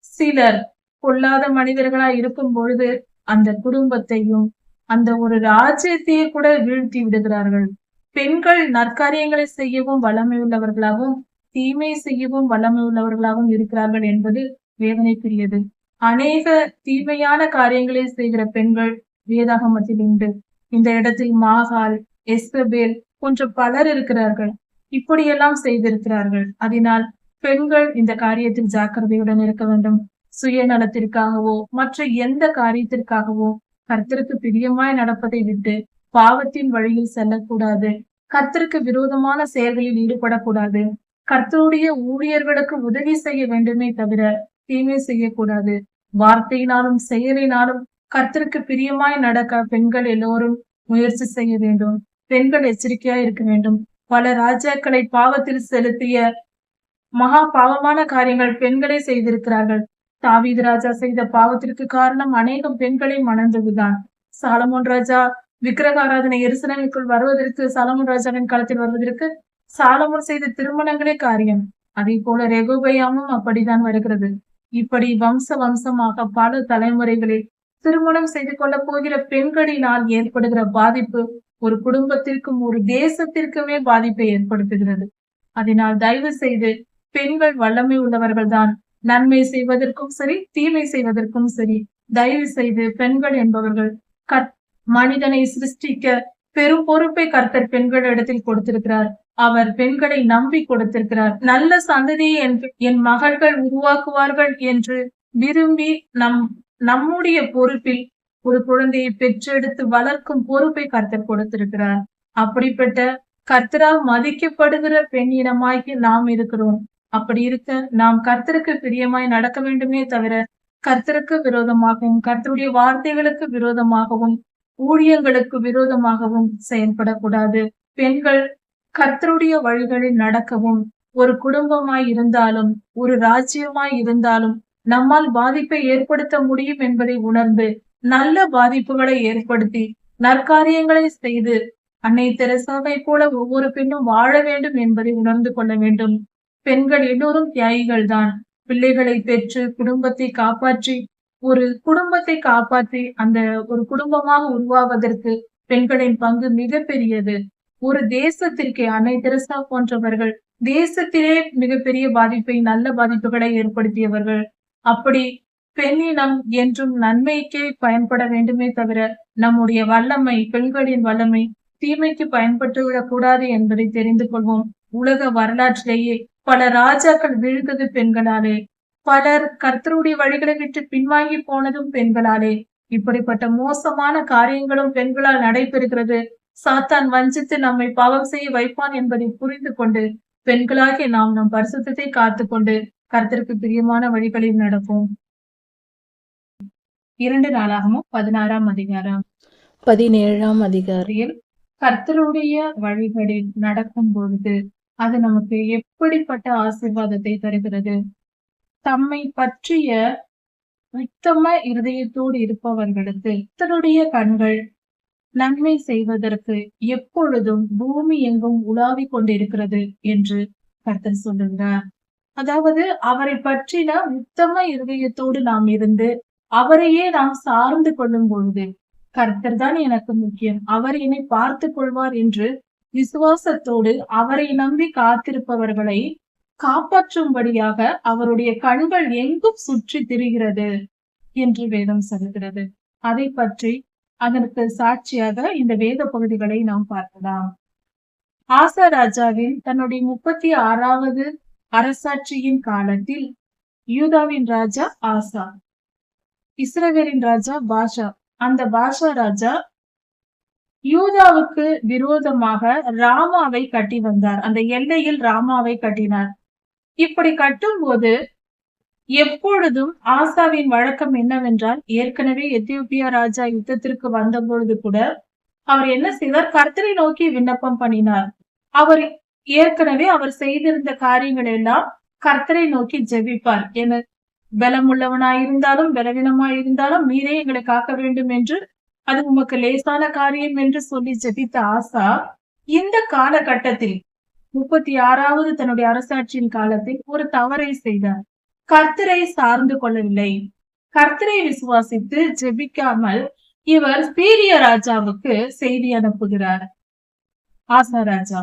சிலர் பொல்லாத மனிதர்களாய் இருக்கும் பொழுது அந்த குடும்பத்தையும் அந்த ஒரு ராஜ்யத்தையே கூட வீழ்த்தி விடுகிறார்கள். பெண்கள் நற்காரியங்களை செய்யவும் வல்லமை உள்ளவர்களாகவும் தீமை செய்யவும் வல்லமை உள்ளவர்களாகவும் இருக்கிறார்கள் என்பது வேதனைக்குரியது. அநேக தீமையான காரியங்களை செய்கிற பெண்கள் வேதாகமத்தில் உண்டு. இந்த இடத்தில் மாகாள், எஸ்தபேல் போன்ற பலர் இருக்கிறார்கள். இப்படியெல்லாம் செய்திருக்கிறார்கள். அதனால் பெண்கள் இந்த காரியத்தில் ஜாக்கிரதையுடன் இருக்க வேண்டும். சுயநலத்திற்காகவோ மற்ற எந்த காரியத்திற்காகவோ கர்த்தருக்கு பிரியமாய் நடப்பதை விட்டு பாவத்தின் வழியில் செல்லக்கூடாது. கர்த்தருக்கு விரோதமான செயல்களில் ஈடுபடக்கூடாது. கர்த்தருடைய ஊழியர்களுக்கு உதவி செய்ய வேண்டுமே தவிர தீமை செய்யக்கூடாது. வார்த்தையினாலும் செயலினாலும் கர்த்தருக்கு பிரியமாய் நடக்க பெண்கள் எல்லோரும் முயற்சி செய்ய வேண்டும். பெண்கள் எச்சரிக்கையா இருக்க வேண்டும். பல ராஜாக்களை பாவத்தில் செலுத்திய மகா பாவமான காரியங்கள் பெண்களே செய்திருக்கிறார்கள். தாவீது ராஜா செய்த பாவத்திற்கு காரணம் அநேகம் பெண்களை மணந்ததுதான். சாலமோன் ராஜா விக்கிரக ஆராதனை எருசலேமுக்குள் வருவதற்கு, சாலமோன் ராஜாவின் காலத்தில் வருவதற்கு சாலமோன் செய்த திருமணங்களே காரியம். அதே போல ரெகோபெயாமும் அப்படித்தான் வருகிறது. இப்படி வம்சமாக பல தலைமுறைகளில் திருமணம் செய்து கொள்ள போகிற பெண்களினால் ஏற்படுகிற பாதிப்பு ஒரு குடும்பத்திற்கும் ஒரு தேசத்திற்குமே பாதிப்பை ஏற்படுத்துகிறது. அதனால் தயவு செய்து பெண்கள் வல்லமை உள்ளவர்கள் தான். நன்மை செய்வதற்கும் சரி, தீமை செய்வதற்கும் சரி, தயவு செய்து பெண்கள் என்பவர்கள் மனிதனை சிருஷ்டிக்க பெரும் பொறுப்பை கர்த்தர் பெண்களிடத்தில் கொடுத்திருக்கிறார். அவர் பெண்களை நம்பி கொடுத்திருக்கிறார். நல்ல சந்ததியை என் மகள்கள் உருவாக்குவார்கள் என்று விரும்பி நம்முடைய பொறுப்பில் ஒரு குழந்தையை பெற்றெடுத்து வளர்க்கும் பொறுப்பை கர்த்தர் கொடுத்திருக்கிறார். அப்படிப்பட்ட கர்த்தரால் மதிக்கப்படுகிற பெண் இனமாகி நாம் இருக்கிறோம். அப்படி இருக்க நாம் கர்த்தருக்கு பிரியமாய் நடக்க வேண்டுமே தவிர கர்த்தருக்கு விரோதமாகவும் கர்த்தருடைய வார்த்தைகளுக்கு விரோதமாகவும் ஊழியங்களுக்கு விரோதமாகவும் செயல்படக்கூடாது. பெண்கள் கர்த்தருடைய வழிகளில் நடக்கவும், ஒரு குடும்பமாய் இருந்தாலும் ஒரு ராஜ்யமாய் இருந்தாலும் நம்மால் பாதிப்பை ஏற்படுத்த முடியும் என்பதை உணர்ந்து நல்ல பாதிப்புகளை ஏற்படுத்தி நற்காரியங்களை செய்து அன்னை தெரசாவை போல ஒவ்வொரு பெண்ணும் வாழ வேண்டும் என்பதை உணர்ந்து கொள்ள வேண்டும். பெண்கள் எல்லோரும் தியாகிகள் தான். பிள்ளைகளை பெற்று குடும்பத்தை காப்பாற்றி அந்த ஒரு குடும்பமாக உருவாவதற்கு பெண்களின் பங்கு மிகப்பெரியது. ஒரு தேசத்திற்கே அன்னை தெரசா போன்றவர்கள் தேசத்திலே மிகப்பெரிய பாதிப்பை, நல்ல பாதிப்புகளை ஏற்படுத்தியவர்கள். அப்படி பெண்ணினம் என்றும் நன்மைக்கே பயன்பட வேண்டுமே தவிர நம்முடைய வல்லமை, பெண்களின் வல்லமை தீமைக்கு பயன்பட்டு விடக்கூடாது என்பதை தெரிந்து கொள்வோம். உலக வரலாற்றிலேயே பல ராஜாக்கள் வீழ்ந்தது பெண்களாலே. பலர் கர்த்தருடைய வழிகளை விட்டு பின்வாங்கி போனதும் பெண்களாலே. இப்படிப்பட்ட மோசமான காரியங்களும் பெண்களால் நடைபெறுகிறது. சாத்தான் வஞ்சித்து நம்மை பாவம் செய்ய வைப்பான் என்பதை புரிந்து கொண்டு பெண்களாகிய நாம் நம் பரிசுத்தத்தை காத்துக்கொண்டு கர்த்தருக்கு பிரியமான வழிகளில் நடப்போம். 2 நாளாகமும் 16ஆம் அதிகாரம் 17ஆம் அதிகாரியில் கர்த்தருடைய வழிகளில் நடக்கும் பொழுது அது நமக்கு எப்படிப்பட்ட ஆசீர்வாதத்தை தருகிறது. தம்மை பற்றிய உத்தம இருதயத்தோடு இருப்பவர்களுக்கு கர்த்தருடைய கண்கள் நன்மை செய்வதற்கு எப்பொழுதும் பூமி எங்கும் உலாவிக் கொண்டிருக்கிறது என்று கர்த்தர் சொல்லுகிறார். அதாவது அவரை பற்றின உத்தம இருதயத்தோடு நாம் இருந்து அவரையே நாம் சார்ந்து கொள்ளும் பொழுது கர்த்தர் தான் எனக்கு முக்கியம், அவர் என்னை பார்த்து கொள்வார் என்று விசுவாசத்தோடு அவரை நம்பி காத்திருப்பவர்களை காப்பாற்றும்படியாக அவருடைய கண்கள் எங்கும் சுற்றி திரிகிறது என்று வேதம் சொல்கிறது. அதை பற்றி அதற்கு சாட்சியாக இந்த வேத பகுதிகளை நாம் பார்க்கலாம். ஆசா ராஜாவின் தன்னுடைய 36வது அரசாட்சியின் காலத்தில் யூதாவின் ராஜா ஆசா இஸ்ரவேலின் ராஜா பாஷா. அந்த பாஷா ராஜா யூதாவுக்கு விரோதமாக ராமாவை கட்டி வந்தார். அந்த எல்லையில் ராமாவை கட்டினார். இப்படி கட்டும்போது எப்பொழுதும் ஆசாவின் வழக்கம் என்னவென்றால், ஏற்கனவே எத்தியோப்பியா ராஜா யுத்தத்திற்கு வந்தபொழுது கூட அவர் என்ன செய்தார்? கர்த்தரை நோக்கி விண்ணப்பம் பண்ணினார். அவர் ஏற்கனவே அவர் செய்திருந்த காரியங்கள் எல்லாம் கர்த்தரை நோக்கி ஜெபிப்பார். என பலமுள்ளவனாயிருந்தாலும் பலவீனமாயிருந்தாலும் நீரே எங்களை காக்க வேண்டும் என்று, அது உமக்கு லேசான காரியம் என்று சொல்லி ஜெபித்த ஆசா இந்த காலகட்டத்தில் 36வது தன்னுடைய அரசாட்சியின் காலத்தில் ஒரு தவறை செய்தார். கர்த்தரை சார்ந்து கொள்ளவில்லை. கர்த்தரை விசுவாசித்து ஜெபிக்காமல் இவர் சீரிய ராஜாவுக்கு செய்தி அனுப்புகிறார். ஆசா ராஜா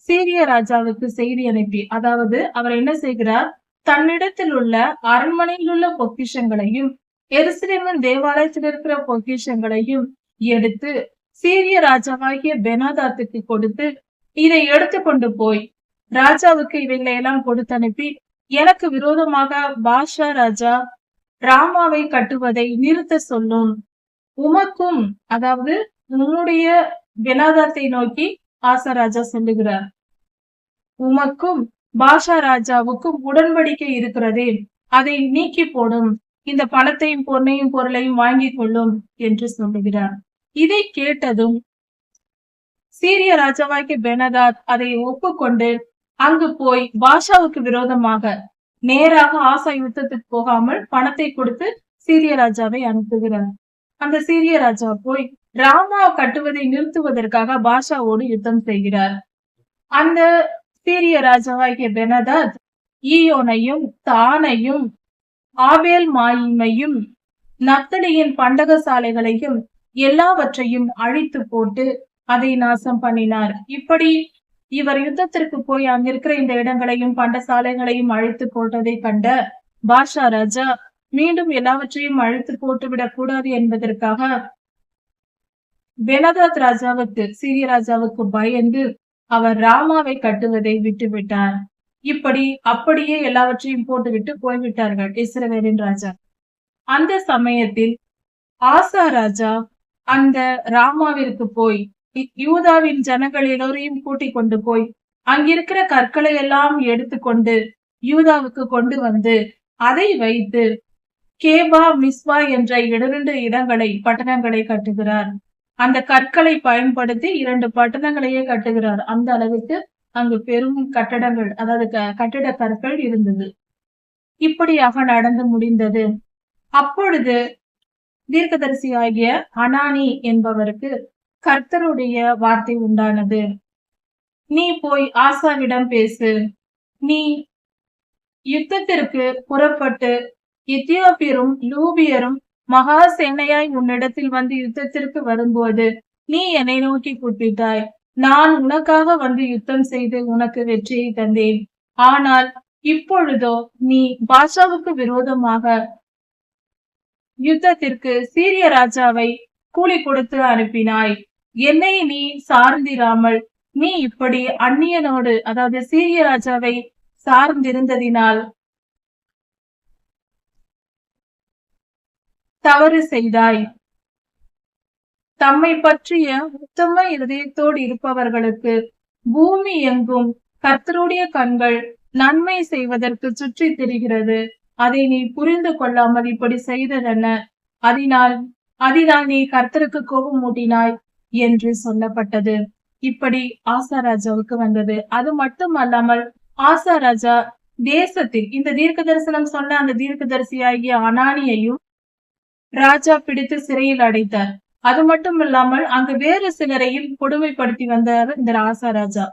சீரிய ராஜாவுக்கு செய்தி அனுப்பி, அதாவது அவர் என்ன செய்கிறார்? தன்னிடத்தில் உள்ள அரண்மனையில் உள்ள பொக்கிஷங்களையும் எருசலேமின் தேவாலயத்தில் இருக்கிற பொக்கிஷங்களையும் எடுத்து சீரிய ராஜாவாகிய பெனாதாத்துக்கு கொடுத்து, இதை எடுத்துக்கொண்டு போய் ராஜாவுக்கு இவைகளை எல்லாம் கொடுத்து அனுப்பி, எனக்கு விரோதமாக பாஷா ராஜா ராமாவை கட்டுவதை நிறுத்த சொல்லும். உமக்கும், அதாவது உன்னுடைய பெனாதாத்தை நோக்கி ஆசா ராஜா சொல்லுகிறார், உமக்கும் பாஷா ராஜாவுக்கும் உடன்படிக்கை இருக்கிறதே, அதை நீக்கி போடும். இந்த பணத்தையும் பொன்னையும் பொருளையும் வாங்கிக் கொள்ளும் என்று சொல்லுகிறார். இதை கேட்டதும் சீரிய ராஜாவாகிய பெனாதாத் அதை ஒப்புக்கொண்டு அங்கு போய் பாஷாவுக்கு விரோதமாக நேராக ஆசா யுத்தத்துக்கு போகாமல் பணத்தை கொடுத்து சீரிய ராஜாவை அனுப்புகிறார். அந்த சீரிய ராஜா போய் ராமா கட்டுவதை நிறுத்துவதற்காக பாஷாவோடு யுத்தம் செய்கிறார். அந்த சீரிய ராஜாவாகிய பெனாதாத் ஈயோனையும் தானையும் ஆபேல் மாயிமையும் நப்தலியின் பண்டக சாலைகளையும் எல்லாவற்றையும் அழித்து போட்டு அதை நாசம் பண்ணினார். இப்படி இவர் யுத்தத்திற்கு போய் அங்கிருக்கிற இந்த இடங்களையும் பண்டசாலைகளையும் அழித்து போட்டதை கண்ட பாஷா ராஜா மீண்டும் எல்லாவற்றையும் அழித்து போட்டுவிடக் கூடாது என்பதற்காக பெனாதாத் ராஜாவுக்கு, சீரிய ராஜாவுக்கு பயந்து அவர் ராமாவை கட்டுவதை விட்டுவிட்டார். இப்படி அப்படியே எல்லாவற்றையும் போட்டுவிட்டு போய்விட்டார்கள் இஸ்ரவேலின் ராஜா. அந்த சமயத்தில் ஆசா ராஜா அந்த ராமாவிற்கு போய் யூதாவின் ஜனங்கள் எல்லோரையும் கூட்டிக் கொண்டு போய் அங்கிருக்கிற கற்களை எல்லாம் எடுத்துக்கொண்டு யூதாவுக்கு கொண்டு வந்து அதை வைத்து கேபா மிஸ்வா என்ற 2 இடங்களை பட்டணங்களை கட்டுகிறார். அந்த கற்களை பயன்படுத்தி 2 பட்டணங்களையே கட்டுகிறார். அந்த அளவுக்கு அங்கு பெரும் கட்டடங்கள், அதாவது கட்டிட கற்கள் இருந்தது. இப்படியாக நடந்து முடிந்தது. அப்பொழுது தீர்க்கதரிசியாகிய அனானி என்பவருக்கு கர்த்தருடைய வார்த்தை உண்டானது. நீ போய் ஆசாவிடம் பேசு. நீ யுத்தத்திற்கு புறப்பட்டு எத்தியோப்பியரும் லூபியரும் மகா சேனையாய் உன்னிடத்தில் வந்து யுத்தத்திற்கு வரும்போது நீ என்னை நோக்கி கூப்பிட்டாய். நான் உனக்காக வந்து யுத்தம் செய்து உனக்கு வெற்றியை தந்தேன். ஆனால் இப்பொழுதோ நீ பாஷாவுக்கு விரோதமாக யுத்தத்திற்கு சீரிய ராஜாவை கூலி கொடுத்து அனுப்பினாய். என்னை நீ சார்ந்திராமல் நீ இப்படி அந்நியனோடு, அதாவது சீரிய ராஜாவை சார்ந்திருந்ததினால் தவறு செய்தாய். தம்மை பற்றிய உத்தம இதயத்தோடு இருப்பவர்களுக்கு பூமி எங்கும் கர்த்தருடைய கண்கள் நன்மை செய்வதற்கு சுற்றி திரிகிறது. அதை நீ புரிந்து கொள்ளாமல் இப்படி செய்ததென்ன? அதனால் நீ கர்த்தருக்கு கோபம் மூட்டினாய் என்று சொல்லப்பட்டது. இப்படி ஆசா ராஜாவுக்கு வந்தது. அது மட்டும் அல்லாமல் ஆசா ராஜா தேசத்தில் இந்த தீர்க்க தரிசனம் சொன்ன அந்த தீர்க்கதரிசியாகிய அனானியையும் ராஜா பிடித்து சிறையில் அடைத்தார். அது மட்டும் இல்லாமல் அங்கு வேறு சிலரையும் கொடுமைப்படுத்தி வந்தார் இந்த ஆசா ராஜா.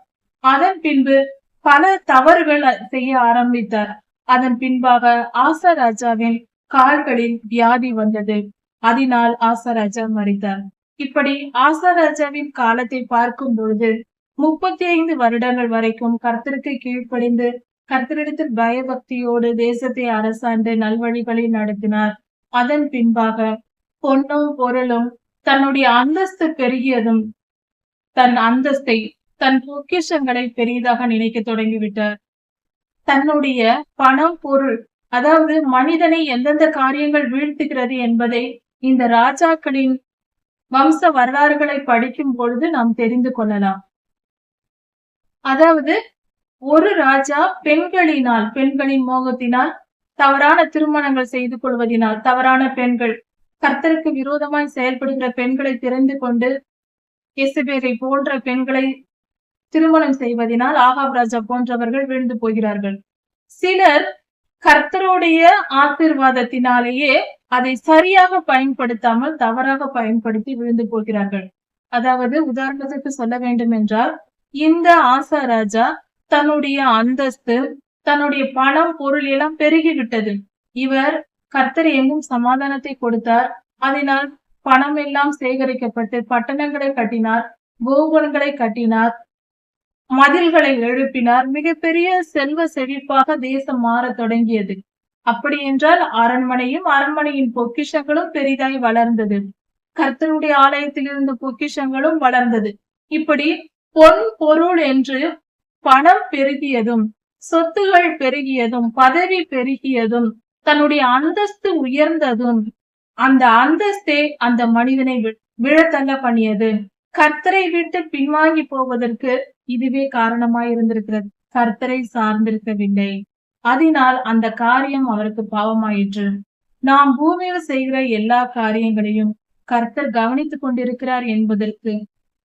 அதன் பின்பு பல தவறுகள் செய்ய ஆரம்பித்தார். அதன் பின்பாக ஆசா ராஜாவின் கால்களில் வியாதி வந்தது. அதனால் ஆசா ராஜா மரித்தார். இப்படி ஆசா ராஜாவின் காலத்தை பார்க்கும் பொழுது 35 வருடங்கள் வரைக்கும் கர்த்தருக்கு கீழ்ப்படிந்து கர்த்தரிடத்தில் பயபக்தியோடு தேசத்தை அரசாண்டு நல்வழிகளில் நடத்தினார். அதன் பின்பாக பொன்னும் பொருளும் தன்னுடைய அந்தஸ்து பெருகியதும் தன் பொக்கிஷங்களை பெரிதாக நினைக்க தொடங்கிவிட்டார். தன்னுடைய பணம் பொருள் அதாவது மனிதனை எந்தெந்த காரியங்கள் வீழ்த்துகிறது என்பதை இந்த ராஜாக்களின் வம்ச வரலாறுகளை படிக்கும் பொழுது நாம் தெரிந்து கொள்ளலாம். அதாவது ஒரு ராஜா பெண்களின் மோகத்தினால், தவறான திருமணங்கள் செய்து கொள்வதினால், தவறான பெண்கள், கர்த்தருக்கு விரோதமாய் செயல்படுகிற பெண்களை தெரிந்து கொண்டு எசபேலை போன்ற பெண்களை திருமணம் செய்வதினால் ஆகாப் ராஜா போன்றவர்கள் வீழ்ந்து போகிறார்கள். சிலர் கர்த்தருடைய ஆசீர்வாதத்தினாலேயே அதை சரியாக பயன்படுத்தாமல் தவறாக பயன்படுத்தி விழுந்து போகிறார்கள். அதாவது உதாரணத்துக்கு சொல்ல வேண்டும் என்றால், இந்த ஆசா ராஜா தன்னுடைய அந்தஸ்து, தன்னுடைய பணம் பொருள் எல்லாம் பெருகிவிட்டது. இவர் கர்த்தர் எங்கும் சமாதானத்தை கொடுத்தார். அதனால் பணம் எல்லாம் சேகரிக்கப்பட்டு பட்டணங்களை கட்டினார், கோபுரங்களை கட்டினார், மதில்களை எழுப்பினார். மிகப்பெரிய செல்வ செழிப்பாக தேசம் மாற தொடங்கியது. அப்படி என்றால் அரண்மனையின் பொக்கிஷங்களும் பெரிதாய் வளர்ந்தது. கர்த்தருடைய ஆலயத்தில் இருந்த பொக்கிஷங்களும் வளர்ந்தது. இப்படி பொன் பொருள் என்று பணம் பெருகியதும், சொத்துகள் பெருகியதும், பதவி பெருகியதும், தன்னுடைய அந்தஸ்து உயர்ந்ததும், அந்த அந்தஸ்தே அந்த மனிதனை விழத்தள்ள பண்ணியது. கர்த்தரை விட்டு பின்வாங்கி போவதற்கு இதுவே காரணமாய் இருந்திருக்கிறது. கர்த்தரை சார்ந்திருக்கவில்லை. அதனால் அந்த காரியம் அவருக்கு பாவமாயிற்று. நாம் பூமியில் செய்கிற எல்லா காரியங்களையும் கர்த்தர் கவனித்துக் கொண்டிருக்கிறார் என்பதற்கு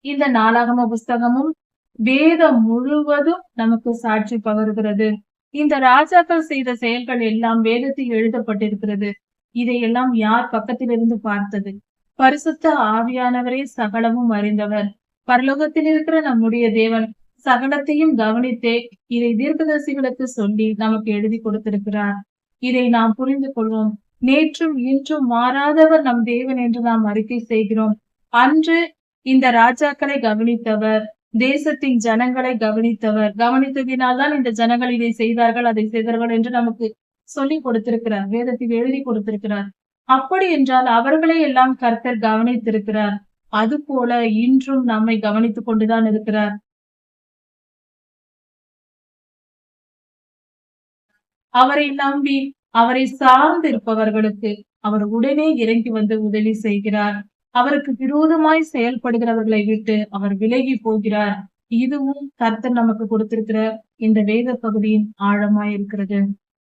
இந்த நாளாகம புஸ்தகமும் வேதம் முழுவதும் நமக்கு சாட்சி பகர்கிறது. இந்த ராஜாக்கள் செய்த செயல்கள் எல்லாம் வேதத்தில் எழுதப்பட்டிருக்கிறது. இதையெல்லாம் யார் பக்கத்தில் இருந்து பார்த்தது? பரிசுத்த ஆவியானவரே சகலமும் அறிந்தவர். பரலோகத்தில் இருக்கிற நம்முடைய தேவன் சகலத்தையும் கவனித்தே இதை தீர்க்கதரிசிகளுக்கு சொல்லி நமக்கு எழுதி கொடுத்திருக்கிறார். இதை நாம் புரிந்து கொள்வோம். நேற்றும் இன்றும் மாறாதவர் நம் தேவன் என்று நாம் அறிக்கை செய்கிறோம். அன்று இந்த ராஜாக்களை கவனித்தவர், தேசத்தின் ஜனங்களை கவனித்ததினால்தான் இந்த ஜனங்கள் இதை செய்தார்கள், அதை செய்தார்கள் என்று நமக்கு சொல்லி கொடுத்திருக்கிறார், வேதத்தில் எழுதி கொடுத்திருக்கிறார். அப்படி என்றால் அவர்களை எல்லாம் கர்த்தர் கவனித்திருக்கிறார். அது போல இன்றும் நம்மை கவனித்துக் கொண்டுதான் இருக்கிறார். அவரை நம்பி அவரை சார்ந்து இருப்பவர்களுக்கு அவர் உடனே இறங்கி வந்து உதவி செய்கிறார். அவருக்கு விரோதமாய் செயல்படுகிறவர்களை விட்டு அவர் விலகி போகிறார். இதுவும் கர்த்தர் நமக்கு கொடுத்திருக்கிற இந்த வேத பகுதியின் ஆழமாய் இருக்கிறது.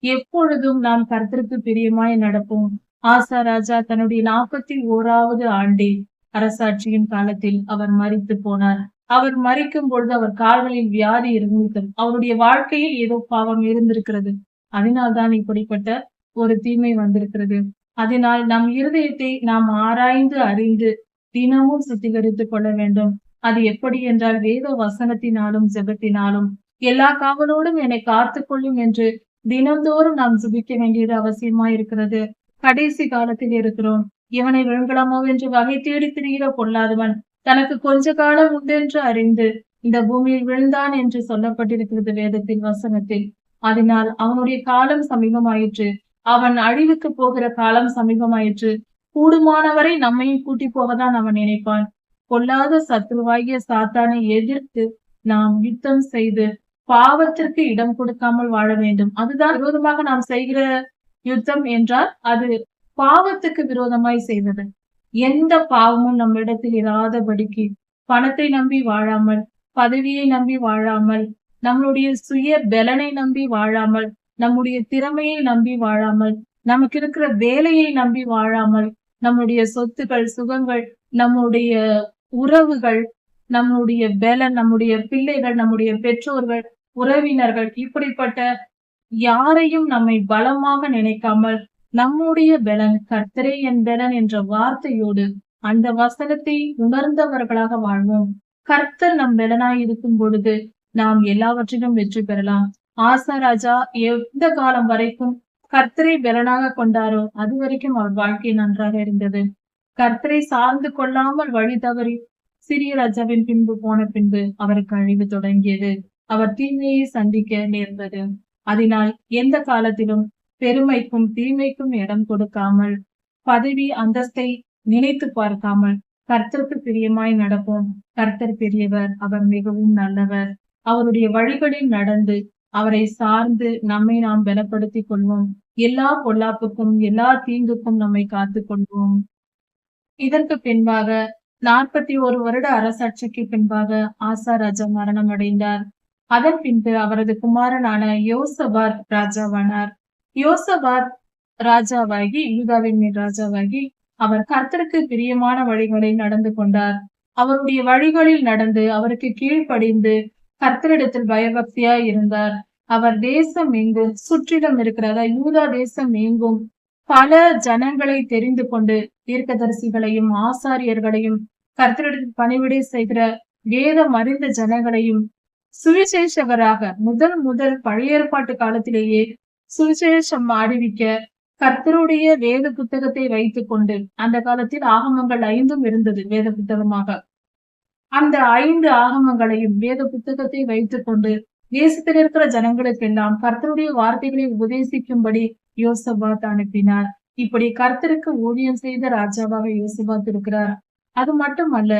எப்பொழுதும் நாம் கர்த்தருக்கு பிரியமாய் நடப்போம். ஆசா ராஜா தன்னுடைய 41வது ஆண்டில் அரசாட்சியின் காலத்தில் அவர் மரித்து போனார். அவர் மரிக்கும் பொழுது அவர் கால்களில் வியாதி இருந்திருக்கிறது. அவருடைய வாழ்க்கையில் ஏதோ பாவம் இருந்திருக்கிறது. அதனால்தான் இப்படிப்பட்ட ஒரு தீமை வந்திருக்கிறது. அதனால் நம் இருதயத்தை நாம் ஆராய்ந்து அறிந்து தினமும் சுத்திகரித்துக் கொள்ள வேண்டும். அது எப்படி என்றால் வேத வசனத்தினாலும் ஜெபத்தினாலும் எல்லா காவலோடும் என்னை காத்துக்கொள்ளும் என்று தினந்தோறும் நாம் ஜெபிக்க வேண்டியது அவசியமா இருக்கிறது. கடைசி காலத்தில் இருக்கிறோம். இவனை விழுங்கலாமோ என்று வகை தேடி திரிகிற பொல்லாதவன் தனக்கு கொஞ்ச காலம் உண்டென்று அறிந்து இந்த பூமியில் விழுந்தான் என்று சொல்லப்பட்டிருக்கிறது வேதத்தின் வசனத்தில். அதனால் அவனுடைய காலம் சமீபமாயிற்று. அவன் அழிவுக்கு போகிற காலம் சமீபமாயிற்று. கூடுமானவரை நம்மையும் கூட்டி போகத்தான் அவன் நினைப்பான். பொல்லாத சத்ருவாகிய சாத்தானை எதிர்த்து நாம் யுத்தம் செய்து பாவத்திற்கு இடம் கொடுக்காமல் வாழ வேண்டும். அதுதான் விரோதமாக நாம் செய்கிற யுத்தம் என்றால் அது பாவத்துக்கு விரோதமாய் செய்வது. எந்த பாவமும் நம்மிடத்தில் இராதபடிக்கு பணத்தை நம்பி வாழாமல், பதவியை நம்பி வாழாமல், நம்மளுடைய சுய பலனை நம்பி வாழாமல், நம்முடைய திறமையை நம்பி வாழாமல், நமக்கு இருக்கிற வேலையை நம்பி வாழாமல், நம்முடைய சொத்துக்கள், சுகங்கள், நம்முடைய உறவுகள், நம்முடைய பலன், நம்முடைய பிள்ளைகள், நம்முடைய பெற்றோர்கள், உறவினர்கள், இப்படிப்பட்ட யாரையும் நம்மை பலமாக நினைக்காமல் நம்முடைய பலன் கர்த்தரே என் பலன் என்ற வார்த்தையோடு அந்த வசனத்தை உணர்ந்தவர்களாக வாழ்வோம். கர்த்தர் நம் பலனாய் இருக்கும் பொழுது நாம் எல்லாவற்றிலும் வெற்றி பெறலாம். ஆசா ராஜா எந்த காலம் வரைக்கும் கர்த்தரை பலனாக கொண்டாரோ அது வரைக்கும் அவர் வாழ்க்கை நன்றாக இருந்தது. கர்த்தரை சார்ந்து கொள்ளாமல் வழி தவறி சிறிய ராஜாவின் பின்பு போன பின்பு அவருக்கு அழிவு தொடங்கியது. அவர் தீமையை சந்திக்க நேர்ந்தது. அதனால் எந்த காலத்திலும் பெருமைக்கும் தீமைக்கும் இடம் கொடுக்காமல், பதவி அந்தஸ்தை நினைத்து பார்க்காமல் கர்த்தருக்கு பிரியமாய் நடப்போம். கர்த்தர் பெரியவர், அவர் மிகவும் நல்லவர். அவருடைய வழிகளில் நடந்து அவரை சார்ந்து நம்மை நாம் பலப்படுத்திக் கொள்வோம். எல்லா பொல்லாப்புக்கும் எல்லா தீங்குக்கும் நம்மை காத்துக் கொள்வோம். இதற்கு பின்பாக 41 வருட அரசாட்சிக்கு பின்பாக ஆசா ராஜா மரணம் அடைந்தார். அதன் பின்பு அவரது குமாரனான யோசபாத் ராஜாவானார். யோசபாத் ராஜாவாகி யூதாவின் மேல் ராஜாவாகி அவர் கர்த்தருக்கு பிரியமான வழிகளில் நடந்து கொண்டார். அவருடைய வழிகளில் நடந்து அவருக்கு கீழ்ப்படிந்து கர்த்தரிடத்தில் பயபக்தியாய் இருந்தார். அவர் தேசம் எங்கும் சுற்றிலும் இருக்கிறதா யூதா தேசம் எங்கும் பல ஜனங்களை தெரிந்து கொண்டு தீர்க்கதரிசிகளையும் ஆசாரியர்களையும் கர்த்தரிடத்தில் பணிவிடை செய்கிற வேதம் அறிந்த ஜனங்களையும் சுவிசேஷகராக முதல் பழைய ஏற்பாட்டு காலத்திலேயே சுவிசேஷம் அறிவிக்க கர்த்தருடைய வேத புத்தகத்தை வைத்துக் கொண்டு, அந்த காலத்தில் ஆகமங்கள் 5 இருந்தது வேத புத்தகமாக. அந்த 5 ஆகமங்களையும் வேத புத்தகத்தை வைத்துக் கொண்டு தேசத்தில் இருக்கிற ஜனங்களுக்கெல்லாம் கர்த்தருடைய வார்த்தைகளை உபதேசிக்கும்படி யோசபாத் அனுப்பினார். இப்படி கர்த்தருக்கு ஊழியம் செய்த ராஜாவாக யோசபாத் இருக்கிறார். அது மட்டுமல்ல,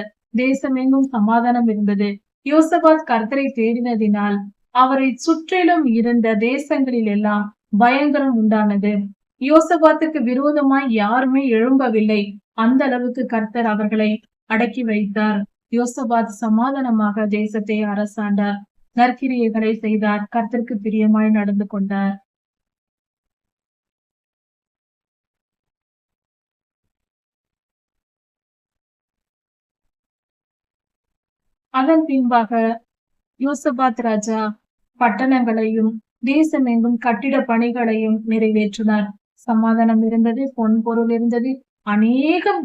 தேசம் எங்கும் சமாதானம் இருந்தது. யோசபாத் கர்த்தரை தேடினதினால் அவரை சுற்றிலும் இருந்த தேசங்களில் எல்லாம் பயங்கரம் உண்டானது. யோசபாத்துக்கு விரோதமாய் யாருமே எழும்பவில்லை. அந்த அளவுக்கு கர்த்தர் அவர்களை அடக்கி வைத்தார். யோசபாத் சமாதானமாக தேசத்தை அரசாண்டார். நற்கிரியைகளை செய்தார். கர்த்தருக்கு பிரியமாய் நடந்து கொண்டார். அதன் பின்பாக யோசபாத் ராஜா பட்டணங்களையும் தேசமெங்கும் கட்டிட பணிகளையும் நிறைவேற்றினார். சமாதானம் இருந்தது, பொன் பொருள் இருந்தது. அநேகம்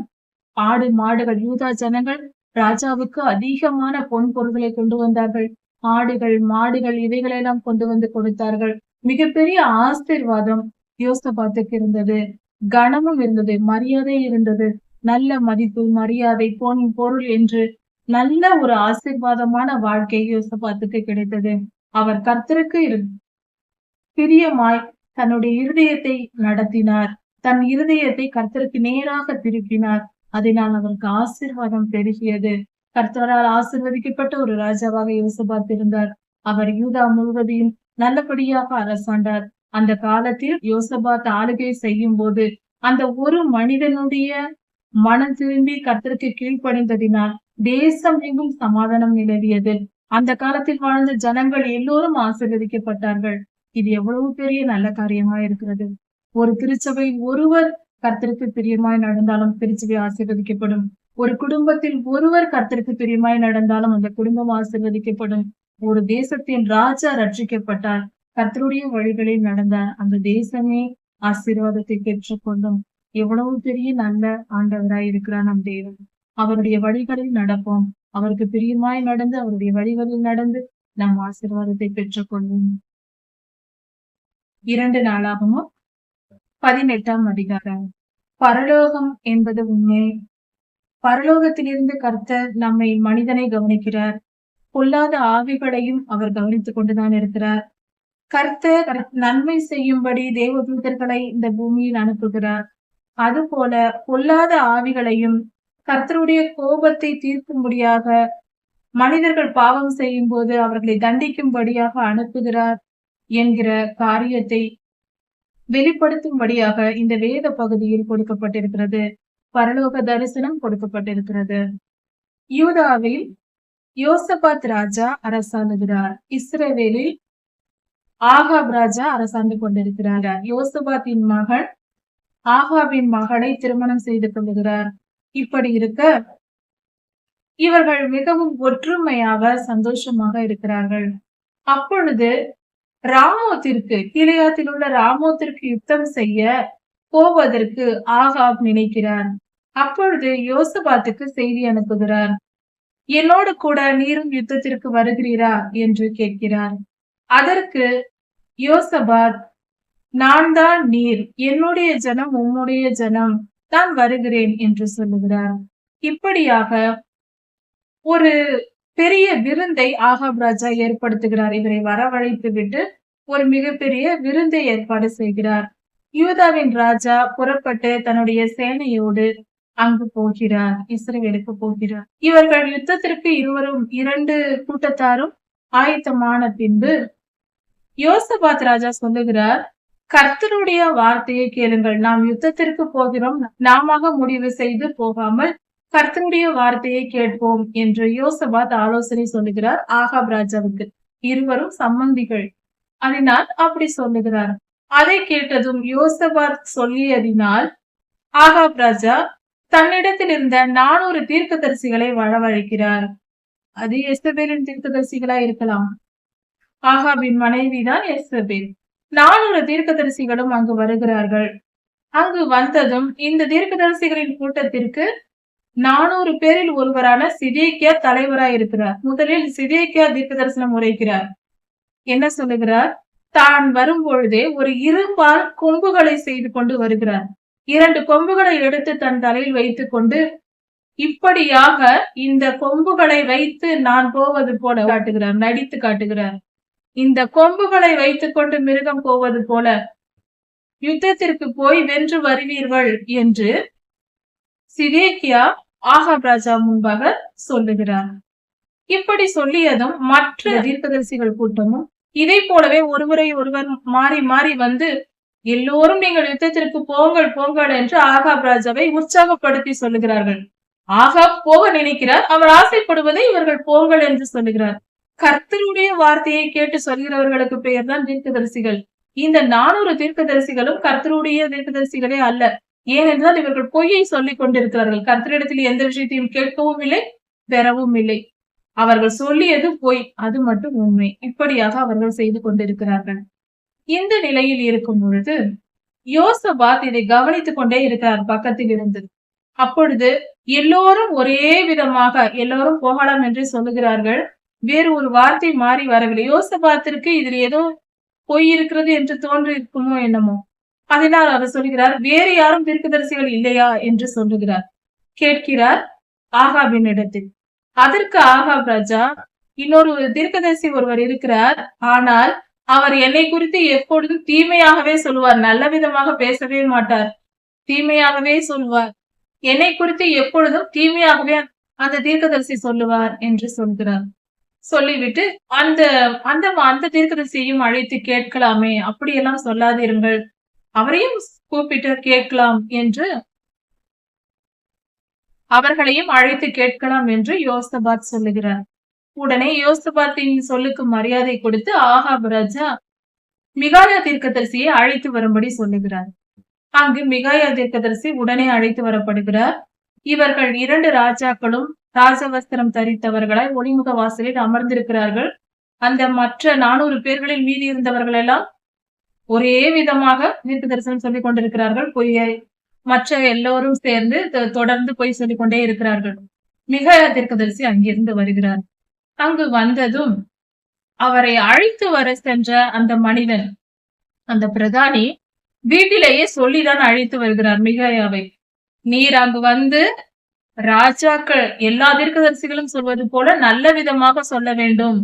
ஆடு மாடுகள், யூதா ஜனங்கள் ராஜாவுக்கு அதிகமான பொன் பொருள்களை கொண்டு வந்தார்கள். ஆடுகள் மாடுகள் இவைகளெல்லாம் கொண்டு வந்து கொடுத்தார்கள். மிகப்பெரிய ஆசீர்வாதம் யோசபாத்துக்கு இருந்தது. கனமும் இருந்தது, மரியாதை இருந்தது. நல்ல மதிப்பு, மரியாதை, பொன் பொருள் என்று நல்ல ஒரு ஆசீர்வாதமான வாழ்க்கை யோசபாத்துக்கு கிடைத்தது. அவர் கர்த்தருக்கு பிரியமாய் தன்னுடைய இருதயத்தை நடத்தினார். தன் இருதயத்தை கர்த்தருக்கு நேராக திருப்பினார். அதனால் அவருக்கு ஆசீர்வாதம் பெருகியது. கர்த்தரால் ஆசீர்வதிக்கப்பட்ட ஒரு ராஜாவாக யோசபாத் இருந்தார். அவர் யூதா முழுவதையும் நல்லபடியாக அரசாண்டார். அந்த காலத்தில் யோசபாத் ஆளுகை செய்யும் போது அந்த ஒரு மனிதனுடைய மனம் திரும்பி கர்த்தருக்கு கீழ்ப்படிந்ததினால் தேசம் எங்கும் சமாதானம் நிலவியது. அந்த காலத்தில் வாழ்ந்த ஜனங்கள் எல்லோரும் ஆசீர்வதிக்கப்பட்டார்கள். இது எவ்வளவு பெரிய நல்ல காரியமா இருக்கிறது. ஒரு திருச்சபை ஒருவர் கர்த்தருக்கு பிரியமாய் நடந்தாலும் திருச்சபை ஆசீர்வதிக்கப்படும். ஒரு குடும்பத்தில் ஒருவர் கர்த்தருக்கு பிரியமாய் நடந்தாலும் அந்த குடும்பம் ஆசீர்வதிக்கப்படும். ஒரு தேசத்தின் ராஜா ரட்சிக்கப்பட்டார், கர்த்தருடைய வழிகளில் நடந்தார், அந்த தேசமே ஆசீர்வாதத்தை பெற்றுக்கொள்ளும். எவ்வளவு பெரிய நல்ல ஆண்டவராய் இருக்கிறார் நம் தேவன். அவருடைய வழிகளில் நடப்போம். அவருக்கு பிரியமாய் நடந்து அவருடைய வழிகளில் நடந்து நாம் ஆசீர்வாதத்தை பெற்றுக்கொள்வோம். 2 நாளாகமம் 18ஆம் அதிகாரம். பரலோகம் என்பது உண்மை. பரலோகத்திலிருந்து கர்த்தர் நம்மை மனிதனை கவனிக்கிறார். பொல்லாத ஆவிகளையும் அவர் கவனித்துக் கொண்டுதான் இருக்கிறார். கர்த்தர் நன்மை செய்யும்படி தேவதூதர்களை இந்த பூமியில் அனுப்புகிறார். அதுபோல பொல்லாத ஆவிகளையும் கர்த்தருடைய கோபத்தை தீர்க்கும்படியாக, மனிதர்கள் பாவம் செய்யும் போது அவர்களை தண்டிக்கும்படியாக அனுப்புகிறார் என்கிற காரியத்தை வெளிப்படுத்தும்படியாக இந்த வேத பகுதியில் கொடுக்கப்பட்டிருக்கிறது. பரலோக தரிசனம் கொடுக்கப்பட்டிருக்கிறது. யூதாவில் யோசபாத் ராஜா அரசாளுகிறார். இஸ்ரவேலில் ஆகாப் ராஜா அரசாண்டு கொண்டிருக்கிறார். யோசபாத்தின் மகன் ஆகாபின் மகளை திருமணம் செய்து கொள்ளுகிறார். இப்படி இருக்க இவர்கள் மிகவும் ஒற்றுமையாக சந்தோஷமாக இருக்கிறார்கள். அப்பொழுது ராமோத்திற்கு, கீலேயாத்தில் உள்ள ராமோத்திற்கு யுத்தம் செய்ய போவதற்கு ஆகாப் நினைக்கிறார். அப்பொழுது யோசபாத்துக்கு செய்தி அனுப்புகிறார். என்னோடு கூட நீரும் யுத்தத்திற்கு வருகிறீரா என்று கேட்கிறார். அதற்கு யோசபாத், நான் தான் நீர், என்னுடைய ஜனம் உம்முடைய ஜனம், நான் வருகிறேன் என்று சொல்லுகிறார். இப்படியாக ஒரு பெரிய விருந்தை ஆகாப் ராஜா ஏற்படுத்துகிறார். இவரை வரவழைத்து விட்டு ஒரு மிகப்பெரிய விருந்தை ஏற்பாடு செய்கிறார். யூதாவின் ராஜா புறப்பட்டு தன்னுடைய சேனையோடு அங்கு போகிறார், இஸ்ரவேலுக்கு போகிறார். இவர்கள் யுத்தத்திற்கு 2 கூட்டத்தாரும் ஆயத்தமான பின்பு யோசபாத் ராஜா சொல்லுகிறார், கர்த்தருடைய வார்த்தையை கேளுங்கள். நாம் யுத்தத்திற்கு போகிறோம். நாமாக முடிவு செய்து போகாமல் கர்த்தருடைய வார்த்தையை கேட்போம் என்று யோசபாத் ஆலோசனை சொல்லுகிறார் ஆகாப் ராஜாவுக்கு. இருவரும் சம்பந்திகள். அதனால் அப்படி சொல்லுகிறார். அதை கேட்டதும் யோசபாத் சொல்லியதினால் ஆகாப் ராஜா தன்னிடத்தில் இருந்த 400 தீர்க்கதரிசிகளை வரவழைக்கிறார். அது எசபேலின் தீர்க்கதரிசிகளா இருக்கலாம். ஆகாபின் மனைவிதான் எசபேல். 400 தீர்க்கதரிசிகளும் அங்கு வருகிறார்கள். அங்கு வந்ததும் இந்த தீர்க்கதரிசிகளின் கூட்டத்திற்கு 400 பேரில் ஒருவரான சிதேக்கியா தலைவராய் இருக்கிறார். முதலில் சிதேக்கியா தீர்க்க தரிசனம் உரைக்கிறார். என்ன சொல்லுகிறார்? தான் வரும்பொழுதே ஒரு இருபால் கொம்புகளை செய்து கொண்டு வருகிறார். 2 கொம்புகளை எடுத்து தன் தலையில் வைத்துக் கொண்டு இப்படியாக இந்த கொம்புகளை வைத்து நான் போவது போல காட்டுகிறார், நடித்து காட்டுகிறார். இந்த கொம்புகளை வைத்துக் கொண்டு மிருகம் போவது போல யுத்தத்திற்கு போய் வென்று வருவீர்கள் என்று சிதேக்கியா ஆகாப் ராஜா முன்பாக சொல்லுகிறார். இப்படி சொல்லியதும் மற்ற தீர்க்கதரிசிகள் கூட்டமும் இதை போலவே ஒருவரை ஒருவர் மாறி மாறி வந்து எல்லோரும் நீங்கள் யுத்தத்திற்கு போங்கள் போங்கள் என்று ஆகாப் ராஜாவை உற்சாகப்படுத்தி சொல்லுகிறார்கள். ஆகாப் போக நினைக்கிறார். அவர் ஆசைப்படுவதை இவர்கள் போங்கள் என்று சொல்லுகிறார். கர்த்தருடைய வார்த்தையை கேட்டு சொல்கிறவர்களுக்கு பெயர் தான் தீர்க்கதரிசிகள். இந்த 400 தீர்க்கதரிசிகளும் கர்த்தருடைய தீர்க்கதரிசிகளே அல்ல. ஏனென்றால் இவர்கள் பொய்யை சொல்லிக் கொண்டிருக்கிறார்கள். கர்த்தரிடத்தில் எந்த விஷயத்தையும் கேட்கவும் இல்லை, பெறவும் இல்லை. அவர்கள் சொல்லியது பொய், அது மட்டும் உண்மை. இப்படியாக அவர்கள் செய்து கொண்டிருக்கிறார்கள். இந்த நிலையில் இருக்கும் பொழுது யோசபாத் இதை கவனித்துக் கொண்டே இருக்கிறார் பக்கத்தில் இருந்து. அப்பொழுது எல்லோரும் ஒரே விதமாக எல்லோரும் போகலாம் என்று சொல்லுகிறார்கள். வேறு ஒரு வார்த்தை மாறி வரவில்லை. யோசபாத்திற்கு இதில் ஏதோ பொய் இருக்கிறது என்று தோன்றி இருக்குமோ என்னமோ. அதனால் அவர் சொல்கிறார், வேறு யாரும் தீர்க்கதரிசிகள் இல்லையா என்று சொல்லுகிறார். கேட்கிறார் ஆகாபின் இடத்தில். அதற்கு ஆகாப் ராஜா, இன்னொரு தீர்க்கதரிசி ஒருவர் இருக்கிறார், ஆனால் அவர் என்னை குறித்து எப்பொழுதும் தீமையாகவே சொல்லுவார், நல்ல விதமாக பேசவே மாட்டார், தீமையாகவே சொல்வார். என்னை குறித்து எப்பொழுதும் தீமையாகவே அந்த தீர்க்கதரிசி சொல்லுவார் என்று சொல்கிறார். சொல்லிவிட்டு அந்த அந்த அந்த தீர்க்கதரிசியையும் அழைத்து கேட்கலாமே, அப்படியெல்லாம் சொல்லாதிருங்கள், அவரையும் கூப்பிட்டு கேட்கலாம் என்று அவர்களையும் அழைத்து கேட்கலாம் என்று யோசபாத் சொல்லுகிறார். உடனே யோசபாத்தின் சொல்லுக்கு மரியாதை கொடுத்து ஆகாப் ராஜா மிகாயா தீர்க்கதரிசியை அழைத்து வரும்படி சொல்லுகிறார். அங்கு மிகாயா தீர்க்கதரிசி உடனே அழைத்து வரப்படுகிறார். இவர்கள் 2 ராஜாக்களும் ராஜவஸ்திரம் தரித்தவர்களாய் ஒளிமுக வாசலில் அமர்ந்திருக்கிறார்கள். அந்த மற்ற 400 பேர்களில் மீதி இருந்தவர்கள் எல்லாம் ஒரே விதமாக தீர்க்க தரிசனம் சொல்லிக் கொண்டிருக்கிறார்கள். பொய்யை மற்ற எல்லோரும் சேர்ந்து தொடர்ந்து பொய் சொல்லிக் கொண்டே இருக்கிறார்கள். மிகாயா தீர்க்கதரிசி அங்கிருந்து வருகிறார். அங்கு வந்ததும் அவரை அழைத்து வர சென்ற அந்த மனிதன், அந்த பிரதானி வீட்டிலேயே சொல்லிதான் அழைத்து வருகிறார் மிகாயாவை. நீர் அங்கு வந்து ராஜாக்கள் எல்லா தீர்க்கதரிசிகளும் சொல்வது போல நல்ல விதமாக சொல்ல வேண்டும்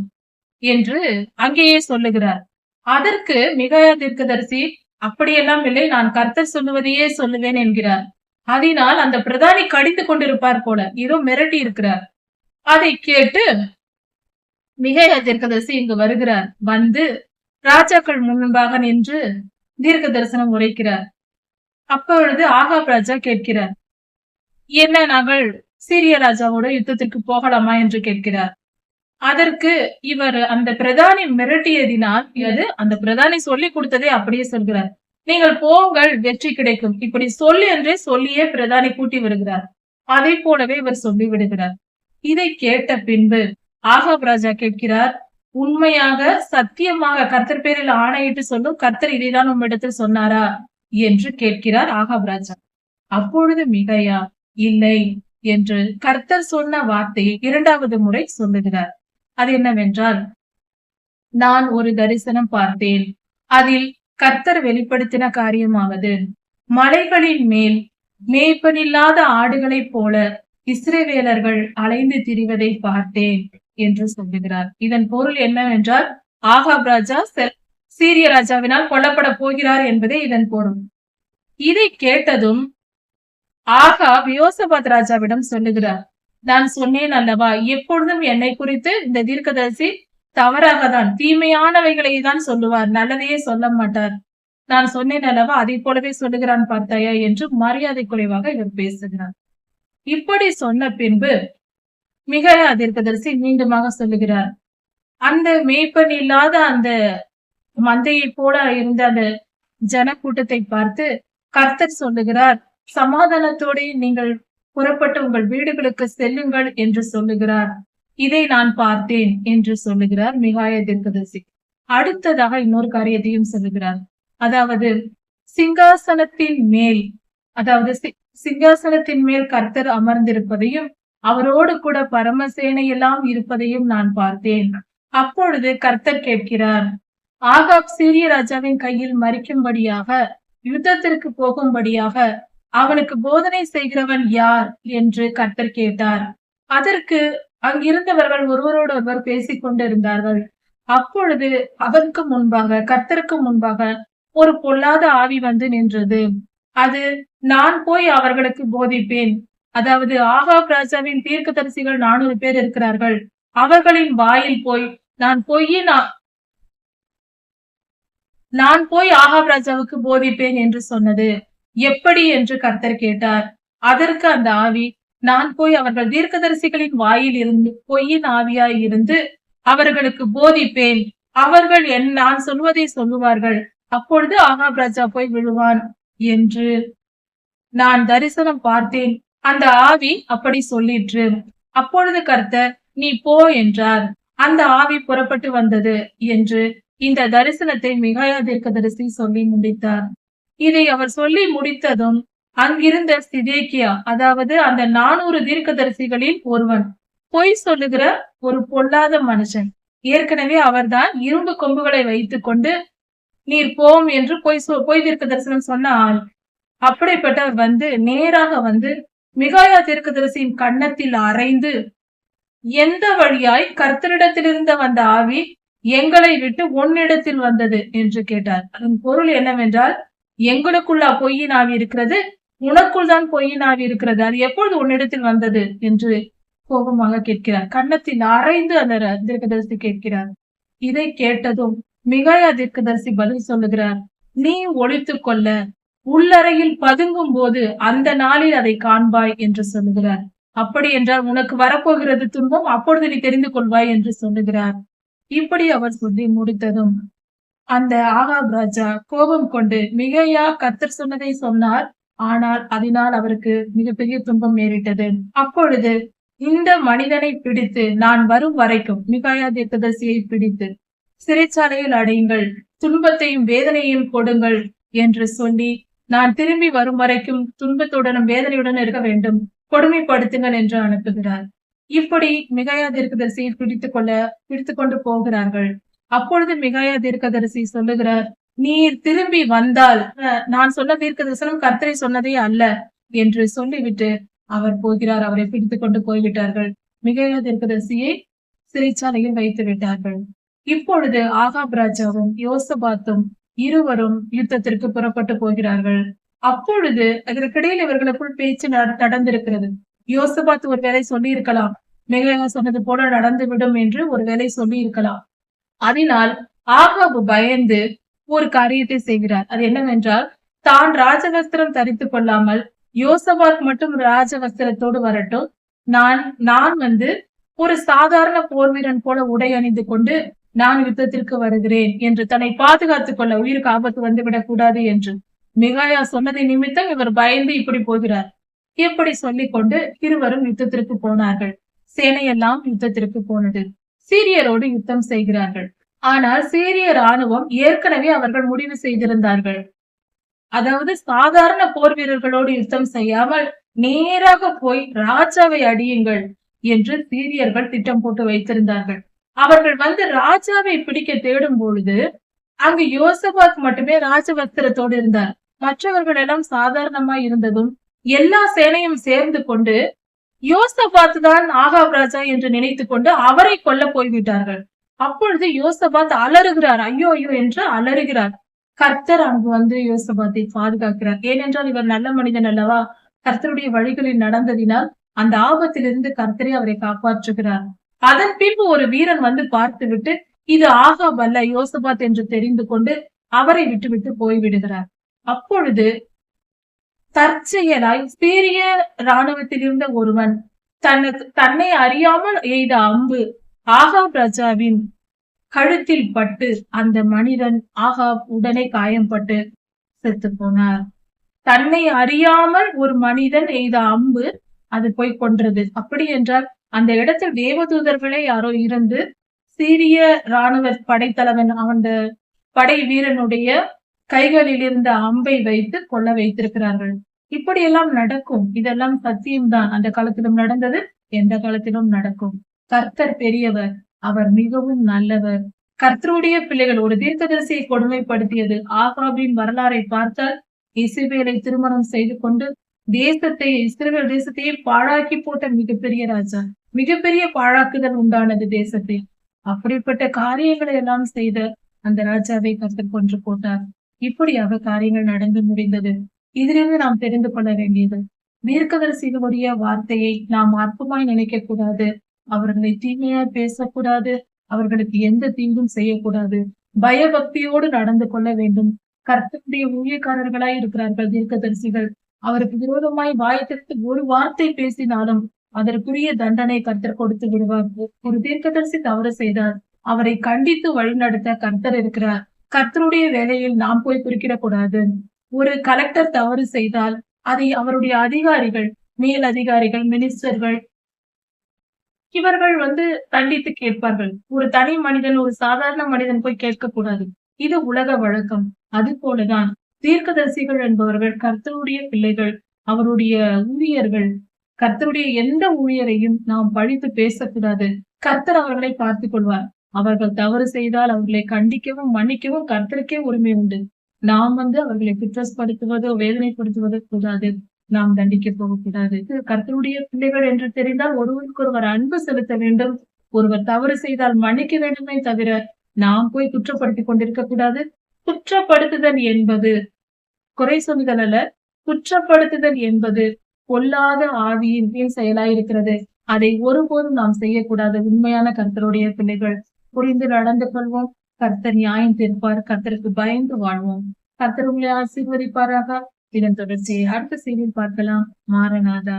என்று அங்கேயே சொல்லுகிறார். அதற்கு மிகாயா தீர்க்கதரிசி, அப்படியெல்லாம் இல்லை, நான் கர்த்தர் சொல்லுவதையே சொல்லுவேன் என்கிறார். அதனால் அந்த பிரதானி கடிந்து கொண்டிருப்பார் போல, ஏதோ மிரட்டி இருக்கிறார். அதை கேட்டு மிகாயா தீர்க்கதரிசி இங்கு வருகிறார். வந்து ராஜாக்கள் முன்பாக நின்று தீர்க்க தரிசனம் உரைக்கிறார். அப்பொழுது ஆகாப் ராஜா கேட்கிறார், என்ன நாங்கள் சீரிய ராஜாவோட யுத்தத்திற்கு போகலாமா என்று கேட்கிறார். அதற்கு இவர் அந்த பிரதானி மிரட்டியதினால் அந்த பிரதானி சொல்லி கொடுத்ததை அப்படியே சொல்கிறார். நீங்கள் போங்கள், வெற்றி கிடைக்கும், இப்படி சொல்லி என்றே சொல்லியே பிரதானி கூட்டி வருகிறார். அதை போலவே இவர் சொல்லி விடுகிறார். இதை கேட்ட பின்பு ஆகாப் ராஜா கேட்கிறார், உண்மையாக சத்தியமாக கர்த்தர் பேரில் ஆணையிட்டு சொல்லும், கர்த்தர் இதைதான் உம்மிடத்தில் சொன்னாரா என்று கேட்கிறார் ஆகாப் ராஜா. அப்பொழுது மிகாயா இல்லை என்று கர்த்தர் சொன்ன வார்த்தையை 2வது முறை சொல்லுகிறார். அது என்னவென்றால், நான் ஒரு தரிசனம் பார்த்தேன், அதில் கர்த்தர் வெளிப்படுத்தின காரியமாவது, மலைகளின் மேல் மேய்ப்பனில்லாத ஆடுகளைப் போல இஸ்ரவேலர்கள் அலைந்து திரிவதை பார்த்தேன் என்று சொல்லுகிறார். இதன் பொருள் என்னவென்றால், ஆகாப் ராஜா சீரிய ராஜாவினால் கொல்லப்பட போகிறார் என்பதே இதன் பொருள். இதை கேட்டதும் ஆகாப் யோசபாத் ராஜாவிடம் சொல்லுகிறார், நான் சொன்னேன் அல்லவா, எப்பொழுதும் என்னை குறித்து இந்த தீர்க்கதரிசி தவறாக தான் தீமையானவைகளை தான் சொல்லுவார், நல்லதையே சொல்ல மாட்டார். நான் சொன்னேன் அல்லவா, அதை போலவே சொல்லுகிறான் பார்த்தாயா என்று மரியாதை குறைவாக இவர் பேசுகிறார். இப்படி சொன்ன பின்பு மிகாயா தீர்க்கதரிசி மீண்டுமாக சொல்லுகிறார், அந்த மேய்ப்பன் இல்லாத அந்த மந்தையை போல இருந்த அந்த ஜனக்கூட்டத்தை பார்த்து கர்த்தர் சொல்லுகிறார், சமாதானத்தோட நீங்கள் புறப்பட்டு உங்கள் வீடுகளுக்கு செல்லுங்கள் என்று சொல்லுகிறார். இதை நான் பார்த்தேன் என்று சொல்லுகிறார் மிகாயா தீர்க்கதரிசி. அடுத்ததாக இன்னொரு காரியத்தையும் சொல்லுகிறார். அதாவது சிங்காசனத்தின் மேல் சிங்காசனத்தின் மேல் கர்த்தர் அமர்ந்திருப்பதையும் அவரோடு கூட பரமசேனை எல்லாம் இருப்பதையும் நான் பார்த்தேன். அப்பொழுது கர்த்தர் கேட்கிறார், ஆகாப் சீரிய ராஜாவின் கையில் மறிக்கும்படியாக யுத்தத்திற்கு போகும்படியாக அவனுக்கு போதனை செய்கிறவன் யார் என்று கர்த்தர் கேட்டார். அதற்கு அங்கிருந்தவர்கள் ஒருவரோடு ஒருவர் பேசிக் கொண்டிருந்தார்கள். அப்பொழுது அவருக்கு முன்பாக கர்த்தருக்கு முன்பாக ஒரு பொல்லாத ஆவி வந்து நின்றது. அது, நான் போய் அவர்களுக்கு போதிப்பேன். அதாவது ஆகாப் ராஜாவின் தீர்க்கதரிசிகள் 400 பேர் இருக்கிறார்கள். அவர்களின் வாயில் போய் நான் போய் ஆகாப் ராஜாவுக்கு போதிப்பேன் என்று சொன்னது. எப்படி என்று கர்த்தர் கேட்டார். அதற்கு அந்த ஆவி, நான் போய் அவர்கள் தீர்க்கதரிசிகளின் வாயில் இருந்து பொய்யின் ஆவியாய் இருந்து அவர்களுக்கு போதிப்பேன். அவர்கள் நான் சொல்வதை சொல்லுவார்கள். அப்பொழுது ஆகாப் ராஜா போய் விழுவான் என்று நான் தரிசனம் பார்த்தேன். அந்த ஆவி அப்படி சொல்லிற்று. அப்பொழுது கர்த்தர், நீ போ என்றார். அந்த ஆவி புறப்பட்டு வந்தது என்று இந்த தரிசனத்தை மிகாயா தீர்க்கதரிசி சொல்லி முடித்தார். இதை அவர் சொல்லி முடித்ததும் அங்கிருந்த சிதேக்கியா, அதாவது அந்த 400 தீர்க்கதரிசிகளில் ஒருவன், பொய் சொல்லுகிற ஒரு பொல்லாத மனுஷன், ஏற்கனவே அவர்தான் இரும்பு கொம்புகளை வைத்துக் கொண்டு நீர் போம் என்று பொய் தீர்க்க தரிசனம் சொன்ன ஆள், அப்படிப்பட்டவர் வந்து நேராக வந்து மிகாயா தீர்க்கதரிசியின் கன்னத்தில் அறைந்து, எந்த வழியாய் கர்த்தரிடத்திலிருந்த வந்த ஆவி எங்களை விட்டு உன்னிடத்தில் வந்தது என்று கேட்டார். அதன் பொருள் என்னவென்றால், எங்களுக்குள்ளா பொய்யின் ஆவி இருக்கிறது, உனக்குள் தான் பொய்யின் ஆவி இருக்கிறது, அது எப்பொழுது உன்னிடத்தில் வந்தது என்று கோபமாக கேட்கிறார். கன்னத்தில் அறைந்து அந்த தீர்க்கதரிசி கேட்கிறார். இதை கேட்டதும் மிகாயா தீர்க்கதரிசி பதில் சொல்லுகிறார், நீ ஒளித்துக் கொள்ள உள்ளறையில் பதுங்கும் போது அந்த நாளில் அதை காண்பாய் என்று சொல்லுகிறார். அப்படி என்றால் உனக்கு வரப்போகிறது துன்பம், அப்பொழுது நீ தெரிந்து கொள்வாய் என்று சொல்லுகிறார். இப்படி அவர் சொல்லி முடித்ததும் அந்த ஆகாப் ராஜா கோபம் கொண்டு, மிகாயா கர்த்தர் சொன்னதை சொன்னார், ஆனால் அதனால் அவருக்கு மிகப்பெரிய துன்பம் நேரிட்டது. அப்பொழுது இந்த மனிதனை பிடித்து நான் வரும் வரைக்கும், மிகாயா தீர்க்கதரிசியை பிடித்து சிறைச்சாலையில் அடையுங்கள், துன்பத்தையும் வேதனையையும் கொடுங்கள் என்று சொல்லி, நான் திரும்பி வரும் வரைக்கும் துன்பத்துடனும் வேதனையுடன் இருக்க வேண்டும், கொடுமைப்படுத்துங்கள் என்று அனுப்புகிறார். இப்படி மிகாயா தீர்க்கதரிசியை பிடித்துக் கொண்டு போகிறார்கள். அப்பொழுது மிகாயா தீர்க்கதரிசி சொல்லுகிறார், நீர் திரும்பி வந்தால் நான் சொன்ன தீர்க்க தரிசனம் கர்த்தரை சொன்னதே அல்ல என்று சொல்லிவிட்டு அவர் போகிறார். அவரை பிடித்துக் கொண்டு போய்விட்டார்கள். மிகாயா தீர்க்கதரிசியை சிறைச்சாலையில் வைத்து விட்டார்கள். இப்பொழுது ஆகாப் ராஜாவும் யோசபாத்தும் இருவரும் யுத்தத்திற்கு புறப்பட்டு போகிறார்கள். அப்பொழுது அதற்கிடையில் இவர்களுக்குள் பேச்சு நடந்திருக்கிறது. யோசபாத் ஒரு வேலை சொல்லி இருக்கலாம், மிகாயா சொன்னது போல நடந்துவிடும் என்று ஒரு வேலை சொல்லி இருக்கலாம். அதனால் ஆகாபு பயந்து ஒரு காரியத்தை செய்கிறார். அது என்னவென்றால், தான் ராஜவஸ்திரம் தரித்துக் கொள்ளாமல் யோசபாத் மட்டும் ராஜவஸ்திரத்தோடு வரட்டும், நான் வந்து ஒரு சாதாரண போர் வீரன் போல உடை அணிந்து கொண்டு நான் யுத்தத்திற்கு வருகிறேன் என்று தன்னை பாதுகாத்துக் கொள்ள, உயிருக்கு ஆபத்து வந்துவிடக் கூடாது என்று மிகாயா சொன்னதை நிமித்தம் இவர் பயந்து இப்படி போகிறார். இப்படி சொல்லிக் கொண்டு இருவரும் யுத்தத்திற்கு போனார்கள். சேனையெல்லாம் யுத்தத்திற்கு போனது. சீரியரோடு யுத்தம் செய்கிறார்கள். ஆனால் சீரிய ராணுவம் ஏற்கனவே அவர்கள் முடிவு செய்திருந்தார்கள். அதாவது சாதாரண போர் வீரர்களோடு யுத்தம் செய்யாமல் நேராக போய் ராஜாவை அடியுங்கள் என்று சீரியர்கள் திட்டம் போட்டு வைத்திருந்தார்கள். அவர்கள் வந்து ராஜாவை பிடிக்க தேடும் பொழுது அங்கு யோசபாத் மட்டுமே ராஜவஸ்திரத்தோடு இருந்தார். மற்றவர்கள் எல்லாம் சாதாரணமா இருந்ததும் எல்லா சேனையும் சேர்ந்து கொண்டு யோசபாத் தான் ஆகாப் ராஜா என்று நினைத்துக் கொண்டு அவரை கொல்ல போய்விட்டார்கள். அப்பொழுது யோசபாத் அலறுகிறார், ஐயோ ஐயோ என்று அலறுகிறார். கர்த்தர் அங்கு வந்து யோசபாத்தை பாதுகாக்கிறார். ஏனென்றால் இவர் நல்ல மனிதன் அல்லவா, கர்த்தருடைய வழிகளில் நடந்ததினால் அந்த ஆபத்திலிருந்து கர்த்தரே அவரை காப்பாற்றுகிறார். அதன் பின்பு ஒரு வீரன் வந்து பார்த்து விட்டு, இது ஆகாப் அல்ல யோசபாத் என்று தெரிந்து கொண்டு அவரை விட்டுவிட்டு போய்விடுகிறார். அப்பொழுது தற்செயலாய் சீரிய இராணுவத்தில் இருந்த ஒருவன் தன்னை அறியாமல் எய்த அம்பு ஆகாப் ராஜாவின் கழுத்தில் பட்டு அந்த மனிதன் ஆகாப் உடனே காயம்பட்டு செத்து போனார். தன்னை அறியாமல் ஒரு மனிதன் எய்த அம்பு அது போய் கொன்றது. அப்படி என்றால் அந்த இடத்தில் தேவதூதர்களே யாரோ இருந்து சீரிய இராணுவ படைத்தலைவன் அந்த படை வீரனுடைய கைகளில் இருந்த அம்பை வைத்து கொல்ல வைத்திருக்கிறார்கள். இப்படியெல்லாம் நடக்கும். இதெல்லாம் சத்தியம்தான். அந்த காலத்திலும் நடந்தது, எந்த காலத்திலும் நடக்கும். கர்த்தர் பெரியவர், அவர் மிகவும் நல்லவர். கர்த்தருடைய பிள்ளைகள் ஒரு தீர்க்கதரிசியை கொடுமைப்படுத்தியது. ஆகாபின் வரலாறை பார்த்தால் இசபேலை திருமணம் செய்து கொண்டு இஸ்ரவேல் தேசத்தையே பாழாக்கி போட்ட மிகப்பெரிய ராஜா. மிகப்பெரிய பாழாக்குதல் உண்டானது தேசத்தை. அப்படிப்பட்ட காரியங்களை எல்லாம் செய்த அந்த ராஜாவை கர்த்தர் கொன்று போட்டார். இப்படியாக காரியங்கள் நடந்து முடிந்தது. இதிலிருந்து நாம் தெரிந்து கொள்ள வேண்டியது, தீர்க்கதரிசிகளுடைய வார்த்தையை நாம் அற்பமாய் நினைக்க கூடாது. அவர்களை தீமையாய் பேசக்கூடாது. அவர்களுக்கு எந்த தீங்கும் செய்யக்கூடாது. பயபக்தியோடு நடந்து கொள்ள வேண்டும். கர்த்தருடைய ஊழியக்காரர்களாய் இருக்கிறார்கள் தீர்க்கதரிசிகள். அவருக்கு விரோதமாய் வாயத்திற்கு ஒரு வார்த்தை பேசினாலும் அதற்குரிய தண்டனை கர்த்தர் கொடுத்து விடுவார். ஒரு தீர்க்கதரிசி தவறு செய்தார், அவரை கண்டித்து வழிநடத்த கர்த்தர் இருக்கிறார். கர்த்தருடைய வேலையில் நாம் போய் குறுக்கிடக்கூடாது. ஒரு கலெக்டர் தவறு செய்தால் அதை அவருடைய அதிகாரிகள், மேல் அதிகாரிகள், மினிஸ்டர்கள் இவர்கள் கண்டித்து கேட்பார்கள். ஒரு தனி மனிதன், ஒரு சாதாரண மனிதன் போய் கேட்க கூடாது. இது உலக வழக்கம். அது போலதான் தீர்க்கதரிசிகள் என்பவர்கள் கர்த்தருடைய பிள்ளைகள், அவருடைய ஊழியர்கள். கர்த்தருடைய எந்த ஊழியரையும் நாம் பழித்து பேசக்கூடாது. கர்த்தர் அவர்களை பார்த்துக் கொள்வார். அவர்கள் தவறு செய்தால் அவர்களை கண்டிக்கவும் மன்னிக்கவும் கர்த்தருக்கே உரிமை உண்டு. நாம் அவர்களை குற்றப்படுத்துவதோ வேதனைப்படுத்துவதோ கூடாது. நாம் தண்டிக்க போகக்கூடாது. கர்த்தருடைய பிள்ளைகள் என்று தெரிந்தால் ஒருவருக்கு ஒருவர் அன்பு செலுத்த வேண்டும். ஒருவர் தவறு செய்தால் மன்னிக்க வேண்டுமே தவிர நாம் போய் குற்றப்படுத்திக் கொண்டிருக்க கூடாது. குற்றப்படுத்துதல் என்பது குறை சொல்லுதல் அல்ல. குற்றப்படுத்துதல் என்பது பொல்லாத ஆவியின் செயலாயிருக்கிறது. அதை ஒருபோதும் நாம் செய்யக்கூடாது. உண்மையான கர்த்தருடைய பிள்ளைகள் புரிந்து நடந்து கொள்வோம். கர்த்தர் நியாயம் தீர்ப்பார். கர்த்தருக்கு பயந்து வாழ்வோம். கர்த்தர் உங்களை ஆசீர்வதிப்பாராக. இதன் தொடர்ச்சியை அடுத்த செய்தியில் பார்க்கலாம். மாரநாதா.